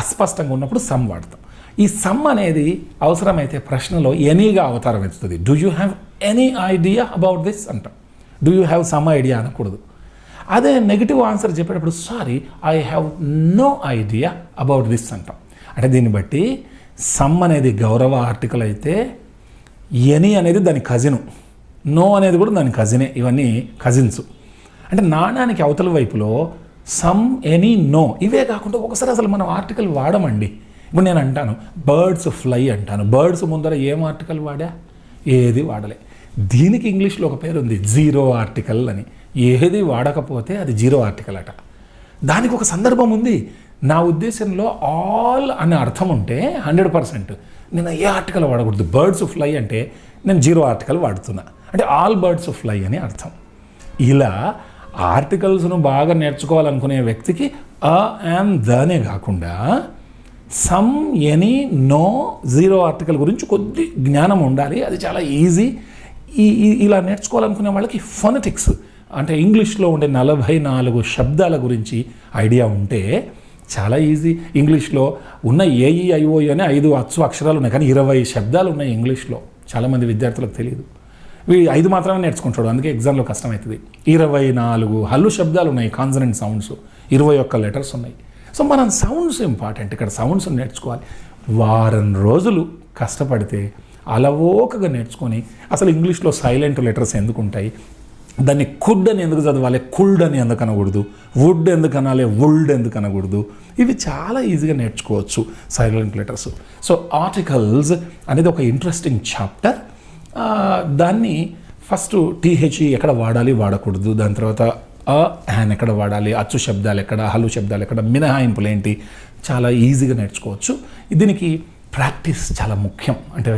అస్పష్టంగా ఉన్నప్పుడు సమ్ వాడతాం. ఈ సమ్ అనేది అవసరమైతే ప్రశ్నలో ఎనీగా అవతారం ఎత్తుతుంది. Do you have any idea about this అంటాం. Do you have some idea అనకూడదు. అదే నెగిటివ్ ఆన్సర్ చెప్పేటప్పుడు sorry I have no idea about this అంటాం. అంటే దీన్ని బట్టి సమ్ అనేది గౌరవ ఆర్టికల్ అయితే ఎనీ అనేది దాని కజిను, నో అనేది కూడా దాని కజినే. ఇవన్నీ కజిన్స్. అంటే నాణానికి అవతల వైపులో సమ్, ఎనీ, నో. ఇవే కాకుండా ఒకసారి అసలు మనం ఆర్టికల్ వాడమండి. ఇప్పుడు నేను అంటాను బర్డ్స్ ఫ్లై అంటాను. బర్డ్స్ ముందర ఏం ఆర్టికల్ వాడా? ఏది వాడలే. దీనికి ఇంగ్లీష్లో ఒక పేరు ఉంది, జీరో ఆర్టికల్ అని. ఏది వాడకపోతే అది జీరో ఆర్టికల్ అట. దానికి ఒక సందర్భం ఉంది. నా ఉద్దేశంలో ఆల్ అనే అర్థం ఉంటే 100% నేను ఏ ఆర్టికల్ వాడకూడదు. బర్డ్స్ ఫ్లై అంటే నేను జీరో ఆర్టికల్ వాడుతున్నా, అంటే ఆల్ బర్డ్స్ ఫ్లై అని అర్థం. ఇలా ఆర్టికల్స్ను బాగా నేర్చుకోవాలనుకునే వ్యక్తికి అ అండ్ దనే కాకుండా some, any, no, zero article గురించి కొద్ది జ్ఞానం ఉండాలి. అది చాలా ఈజీ. ఇలా నేర్చుకోవాలనుకునే వాళ్ళకి ఫొనెటిక్స్ అంటే ఇంగ్లీష్లో ఉండే 44 శబ్దాల గురించి ఐడియా ఉంటే చాలా ఈజీ. ఇంగ్లీష్లో ఉన్న AEIO అనే 5 అక్షరాలు ఉన్నాయి, కానీ 20 శబ్దాలు ఉన్నాయి ఇంగ్లీష్లో. చాలామంది విద్యార్థులకు తెలియదు. 5 మాత్రమే నేర్చుకుంటాడు, అందుకే ఎగ్జామ్లో కష్టమవుతుంది. 24 హల్లు శబ్దాలు ఉన్నాయి, కాన్సనెంట్ సౌండ్స్. 21 లెటర్స్ ఉన్నాయి. సో మనం సౌండ్స్ ఇంపార్టెంట్. ఇక్కడ సౌండ్స్ నేర్చుకోవాలి. వారం రోజులు కష్టపడితే అలవోకగా నేర్చుకొని అసలు ఇంగ్లీష్లో సైలెంట్ లెటర్స్ ఎందుకు ఉంటాయి, దాన్ని కుడ్ అని ఎందుకు చదవాలి, కుల్డ్ అని ఎందుకు అనకూడదు, వుడ్ ఎందుకు అనాలి, వుల్డ్ ఎందుకు అనకూడదు, ఇవి చాలా ఈజీగా నేర్చుకోవచ్చు సైలెంట్ లెటర్స్. సో ఆర్టికల్స్ అనేది ఒక ఇంట్రెస్టింగ్ చాప్టర్. దాన్ని ఫస్ట్ THE ఎక్కడ వాడాలి వాడకూడదు, దాని తర్వాత హ్యాన్ ఎక్కడ వాడాలి, అచ్చు శబ్దాలు ఎక్కడ, హల్లు శబ్దాలు ఎక్కడ, మినహాయింపులు ఏంటి, చాలా ఈజీగా నేర్చుకోవచ్చు. దీనికి ప్రాక్టీస్ చాలా ముఖ్యం. అంటే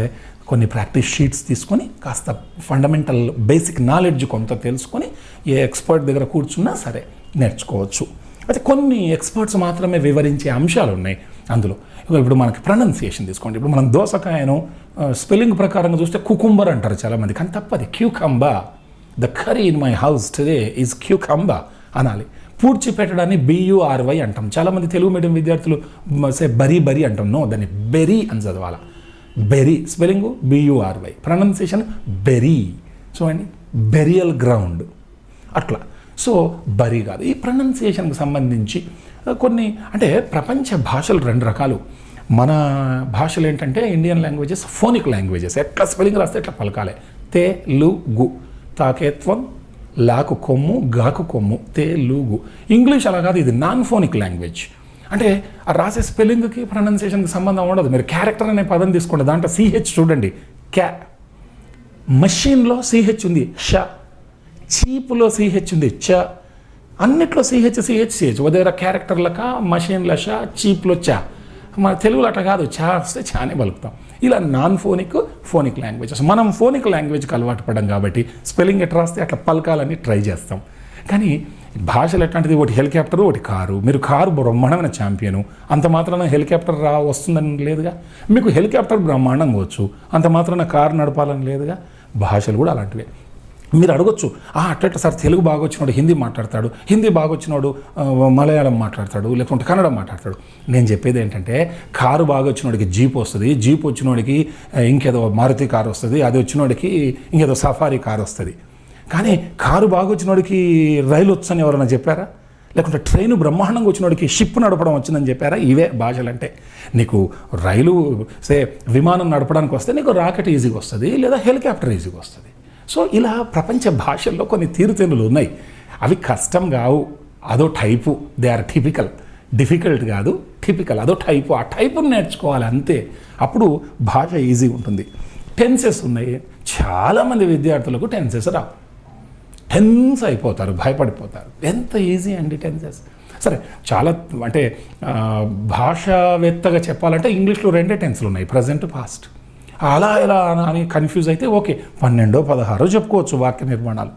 కొన్ని ప్రాక్టీస్ షీట్స్ తీసుకొని కాస్త ఫండమెంటల్ బేసిక్ నాలెడ్జ్ కొంత తెలుసుకొని ఏ ఎక్స్పర్ట్ దగ్గర కూర్చున్నా సరే నేర్చుకోవచ్చు. అయితే కొన్ని ఎక్స్పర్ట్స్ మాత్రమే వివరించే అంశాలు ఉన్నాయి అందులో. ఇప్పుడు మనకి ప్రొనౌన్సియేషన్ తీసుకోండి. ఇప్పుడు మనం దోసకాయను స్పెల్లింగ్ ప్రకారంగా చూస్తే కుకుంబర్ అంటారు చాలామంది, కానీ తప్పది. Cucumber. The curry in my house today is cucumber అనాలి. పూడ్చి పెట్టడాన్ని BURY అంటాం. చాలామంది తెలుగు మీడియం విద్యార్థులు బరీ అంటాం. నో, దాన్ని బెరీ అని చదవాలా. Bury spelling BURY, pronunciation bury. చూడండి, బెరియల్ గ్రౌండ్ అట్లా. సో బరీ కాదు. ఈ ప్రొనౌన్సియేషన్కి సంబంధించి కొన్ని అంటే ప్రపంచ భాషలు 2 రకాలు. మన భాషలు ఏంటంటే ఇండియన్ లాంగ్వేజెస్ ఫోనిక్ లాంగ్వేజెస్, ఎట్లా స్పెల్లింగ్ రాస్తే ఎట్లా పలకాలి. తెలుగు, తాకేత్వం, లాకు కొమ్ము, గాకు కొమ్ము, తెలుగు. ఇంగ్లీష్ అలా కాదు, ఇది నాన్ ఫోనిక్ లాంగ్వేజ్. అంటే ఆ రాసే స్పెల్లింగ్కి ప్రొనౌన్సియేషన్కి సంబంధం ఉండదు. మీరు క్యారెక్టర్ అనే పదం తీసుకోండి, దాంట్లో సిహెచ్ చూడండి, క్యా. మషీన్లో సిహెచ్ ఉంది, ష. చీపులో సిహెచ్ ఉంది, చ. అన్నిట్లో సిహెచ్ సిహెచ్ సిహెచ్. ఉదయ క్యారెక్టర్లక మషీన్ల ష, చీప్లో చ. మన తెలుగులో అట్లా కాదు, చా వస్తే చానే పలుకుతాం. ఇలా నాన్ ఫోనిక్, ఫోనిక్ లాంగ్వేజెస్. మనం ఫోనిక్ లాంగ్వేజ్కి అలవాటు పడ్డాం కాబట్టి స్పెల్లింగ్ ఎట్లా రాస్తే అట్లా పలకాలని ట్రై చేస్తాం. కానీ భాషలు ఎట్లాంటిది, ఒకటి హెలికాప్టర్, ఒకటి కారు. మీరు కారు బ్రహ్మాండమైన ఛాంపియను, అంత మాత్రాన హెలికాప్టర్ వస్తుందని లేదుగా. మీకు హెలికాప్టర్ బ్రహ్మాండంగా వచ్చు, అంత మాత్రాన కారు నడపాలని లేదుగా. భాషలు కూడా అలాంటివే. మీరు అడగొచ్చు, అట్లా సార్ తెలుగు బాగా వచ్చినోడు హిందీ మాట్లాడతాడు, హిందీ బాగా వచ్చినోడు మలయాళం మాట్లాడతాడు, లేకుంటే కన్నడ మాట్లాడతాడు. నేను చెప్పేది ఏంటంటే, కారు బాగా వచ్చినోడికి జీప్ వస్తుంది, జీప్ వచ్చినోడికి ఇంకేదో మారుతి కారు వస్తుంది, అది వచ్చినోడికి ఇంకేదో సఫారీ కారు వస్తుంది. కానీ కారు బాగా వచ్చినోడికి రైలు వచ్చని ఎవరైనా చెప్పారా? లేకుంటే ట్రైను బ్రహ్మాండంగా వచ్చినోడికి షిప్ నడపడం వచ్చిందని చెప్పారా? ఇవే భాషలు అంటే. నీకు రైలు విమానం నడపడానికి వస్తే నీకు రాకెట్ ఈజీగా వస్తుంది, లేదా హెలికాప్టర్ ఈజీగా వస్తుంది. సో ఇలా ప్రపంచ భాషల్లో కొన్ని తీరుతెన్నులు ఉన్నాయి. అవి కష్టం కావు, అదో type. They are typical. Difficult కాదు, టిపికల్. అదో టైపు. ఆ టైపును నేర్చుకోవాలి అంతే. అప్పుడు భాష ఈజీగా ఉంటుంది. టెన్సెస్ ఉన్నాయి. చాలామంది విద్యార్థులకు టెన్సెస్ రావు, టెన్స్ అయిపోతారు, భయపడిపోతారు. ఎంత ఈజీ అండి టెన్సెస్. సరే, చాలా అంటే భాషావేత్తగా చెప్పాలంటే ఇంగ్లీష్లో 2 టెన్స్లు ఉన్నాయి, ప్రజెంట్, పాస్ట్. అలా ఇలా అని కన్ఫ్యూజ్ అయితే ఓకే, 12, 16 చెప్పుకోవచ్చు వాక్య నిర్మాణాలు.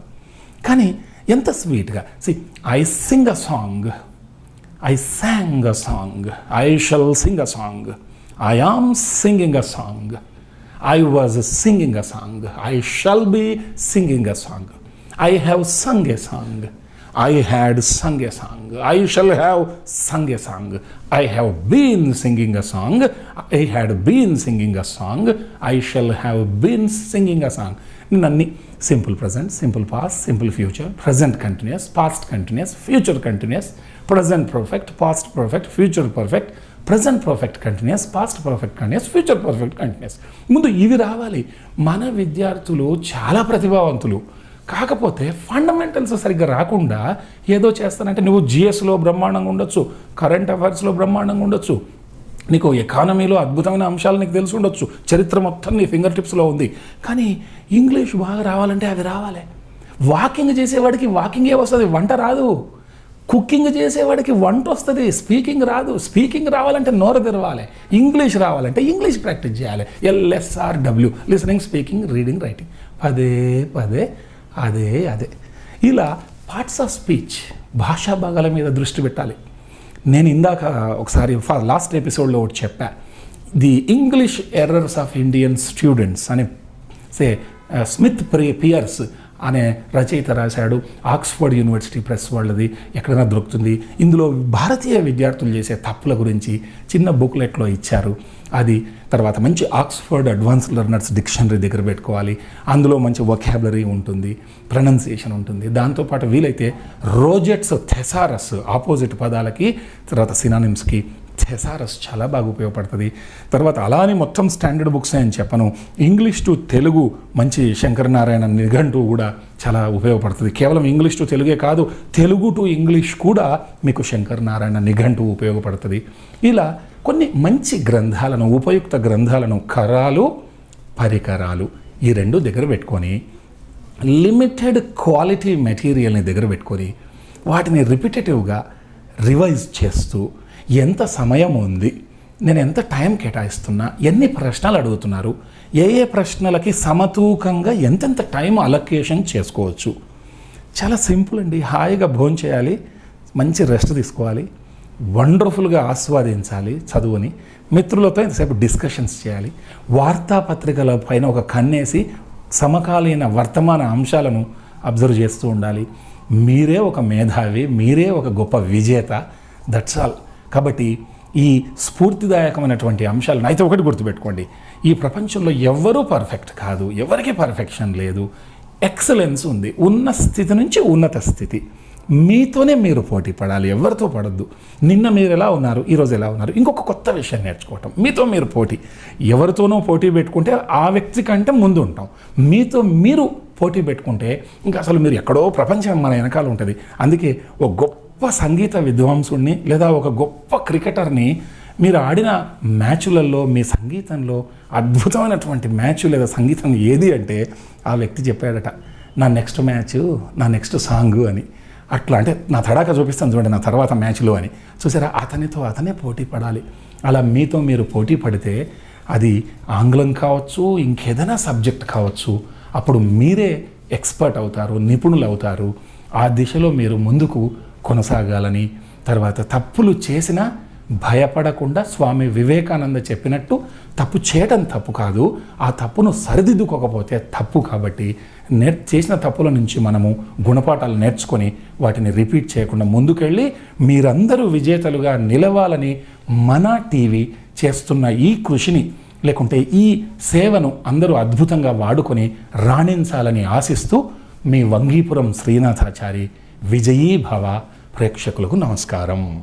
కానీ ఎంత స్వీట్గా, I sing a song, I sang a song, I shall sing a song, I am singing a song, I was singing a song, I shall be singing a song, I have sung a song, I had sung a song, I shall have sung a song, I have been singing a song, I had been singing a song, I shall have been singing a song. నన్ని simple present, simple past, simple future, present continuous, past continuous, future continuous, present perfect, past perfect, future perfect, present perfect continuous, past perfect continuous, future perfect continuous. ముందు ఇవి రావాలి. మన విద్యార్థులు చాలా ప్రతిభావంతులు, కాకపోతే fundamentals సరిగ్గా రాకుండా ఏదో చేస్తానంటే, నువ్వు జిఎస్లో బ్రహ్మాండంగా ఉండొచ్చు, కరెంట్ అఫైర్స్లో బ్రహ్మాండంగా ఉండొచ్చు, నీకు ఎకానమీలో అద్భుతమైన అంశాలు నీకు తెలిసి ఉండొచ్చు, చరిత్ర మొత్తం నీ ఫింగర్ టిప్స్లో ఉంది. కానీ ఇంగ్లీష్ బాగా రావాలంటే అవి రావాలి. వాకింగ్ చేసేవాడికి వాకింగే వస్తుంది, వంట రాదు. కుకింగ్ చేసేవాడికి వంట వస్తుంది, స్పీకింగ్ రాదు. స్పీకింగ్ రావాలంటే నోరు తెరవాలి. ఇంగ్లీష్ రావాలంటే ఇంగ్లీష్ ప్రాక్టీస్ చేయాలి. LSRW, listening, speaking, reading, writing. పదే పదే అదే అదే. ఇలా పార్ట్స్ ఆఫ్ స్పీచ్, భాషా భాగాల మీద దృష్టి పెట్టాలి. నేను ఇందాక ఒకసారి లాస్ట్ ఎపిసోడ్లో ఒకటి చెప్పా, the English errors of Indian students అని స్మిత్ పియర్స్ అనే రచయిత రాశాడు. ఆక్స్ఫర్డ్ యూనివర్సిటీ ప్రెస్ వాళ్ళది, ఎక్కడైనా దొరుకుతుంది. ఇందులో భారతీయ విద్యార్థులు చేసే తప్పుల గురించి చిన్న బుక్లెట్లో ఇచ్చారు. అది తర్వాత మంచి ఆక్స్ఫర్డ్ అడ్వాన్స్డ్ లెర్నర్స్ డిక్షనరీ దగ్గర పెట్టుకోవాలి. అందులో మంచి వొకాబులరీ ఉంటుంది, ప్రొనౌన్సియేషన్ ఉంటుంది. దాంతోపాటు వీలైతే రోజెట్స్, థెసారస్, ఆపోజిట్ పదాలకి, తర్వాత సినానిమ్స్కి థెసారస్ చాలా బాగా ఉపయోగపడుతుంది. తర్వాత అలా అని మొత్తం స్టాండర్డ్ బుక్స్ అని చెప్పను, ఇంగ్లీష్ టు తెలుగు మంచి శంకరనారాయణ నిఘంటు కూడా చాలా ఉపయోగపడుతుంది. కేవలం ఇంగ్లీష్ టు తెలుగే కాదు, తెలుగు టు ఇంగ్లీష్ కూడా మీకు శంకరనారాయణ నిఘంటు ఉపయోగపడుతుంది. ఇలా కొన్ని మంచి గ్రంథాలను, ఉపయుక్త గ్రంథాలను, కరాలు, పరికరాలు ఈ 2 దగ్గర పెట్టుకొని, లిమిటెడ్ క్వాలిటీ మెటీరియల్ని దగ్గర పెట్టుకొని, వాటిని రిపిటేటివ్గా రివైజ్ చేస్తూ, ఎంత సమయం ఉంది, నేను ఎంత టైం కేటాయిస్తున్నా, ఎన్ని ప్రశ్నలు అడుగుతున్నారు, ఏ ఏ ప్రశ్నలకి సమతూకంగా ఎంతెంత టైం అలొకేషన్ చేసుకోవచ్చు. చాలా సింపుల్ అండి. హాయిగా భోంచేయాలి, మంచి రెస్ట్ తీసుకోవాలి, వండర్ఫుల్గా ఆస్వాదించాలి చదువుని, మిత్రులతో ఇంతసేపు డిస్కషన్స్ చేయాలి, వార్తాపత్రికల పైన ఒక కన్నేసి సమకాలీన వర్తమాన అంశాలను అబ్జర్వ్ చేస్తూ ఉండాలి. మీరే ఒక మేధావి, మీరే ఒక గొప్ప విజేత. That's all. కాబట్టి ఈ స్ఫూర్తిదాయకమైనటువంటి అంశాలను అయితే ఒకటి గుర్తుపెట్టుకోండి, ఈ ప్రపంచంలో ఎవ్వరూ పర్ఫెక్ట్ కాదు, ఎవరికి పర్ఫెక్షన్ లేదు. ఎక్సలెన్స్ ఉంది. ఉన్న స్థితి నుంచి ఉన్నత స్థితి. మీతోనే మీరు పోటీ పడాలి, ఎవరితో పడద్దు. నిన్న మీరు ఎలా ఉన్నారు, ఈరోజు ఎలా ఉన్నారు. ఇంకొక కొత్త విషయం నేర్చుకోవటం. మీతో మీరు పోటీ, ఎవరితోనో పోటీ పెట్టుకుంటే ఆ వ్యక్తి కంటే ముందు ఉంటాం. మీతో మీరు పోటీ పెట్టుకుంటే ఇంకా అసలు మీరు ఎక్కడో ప్రపంచం మన వెనకాల ఉంటుంది. అందుకే ఒక గొప్ప సంగీత విద్వాంసుడిని లేదా ఒక గొప్ప క్రికెటర్ని మీరు ఆడిన మ్యాచులలో, మీ సంగీతంలో అద్భుతమైనటువంటి మ్యాచ్ లేదా సంగీతం ఏది అంటే ఆ వ్యక్తి చెప్పాడట, నా నెక్స్ట్ మ్యాచ్, నా నెక్స్ట్ సాంగ్ అని. అట్లా అంటే నా తడాక చూపిస్తాను చూడండి నా తర్వాత మ్యాచ్లో అని. చూసారా, అతనితో అతనే పోటీ పడాలి. అలా మీతో మీరు పోటీ పడితే అది ఆంగ్లం కావచ్చు, ఇంకేదైనా సబ్జెక్ట్ కావచ్చు, అప్పుడు మీరే ఎక్స్పర్ట్ అవుతారు, నిపుణులు అవుతారు. ఆ దిశలో మీరు ముందుకు కొనసాగాలని, తర్వాత తప్పులు చేసినా భయపడకుండా స్వామి వివేకానంద చెప్పినట్టు తప్పు చేయడం తప్పు కాదు, ఆ తప్పును సరిదిద్దుకోకపోతే తప్పు. కాబట్టి చేసిన తప్పుల నుంచి మనము గుణపాఠాలు నేర్చుకొని వాటిని రిపీట్ చేయకుండా ముందుకెళ్ళి మీరందరూ విజేతలుగా నిలవాలని మన టీవీ చేస్తున్న ఈ కృషిని లేకుంటే ఈ సేవను అందరూ అద్భుతంగా వాడుకొని రాణించాలని ఆశిస్తూ మీ వంగీపురం శ్రీనాథాచారి. విజయీ భవ. ప్రేక్షకులకు నమస్కారం.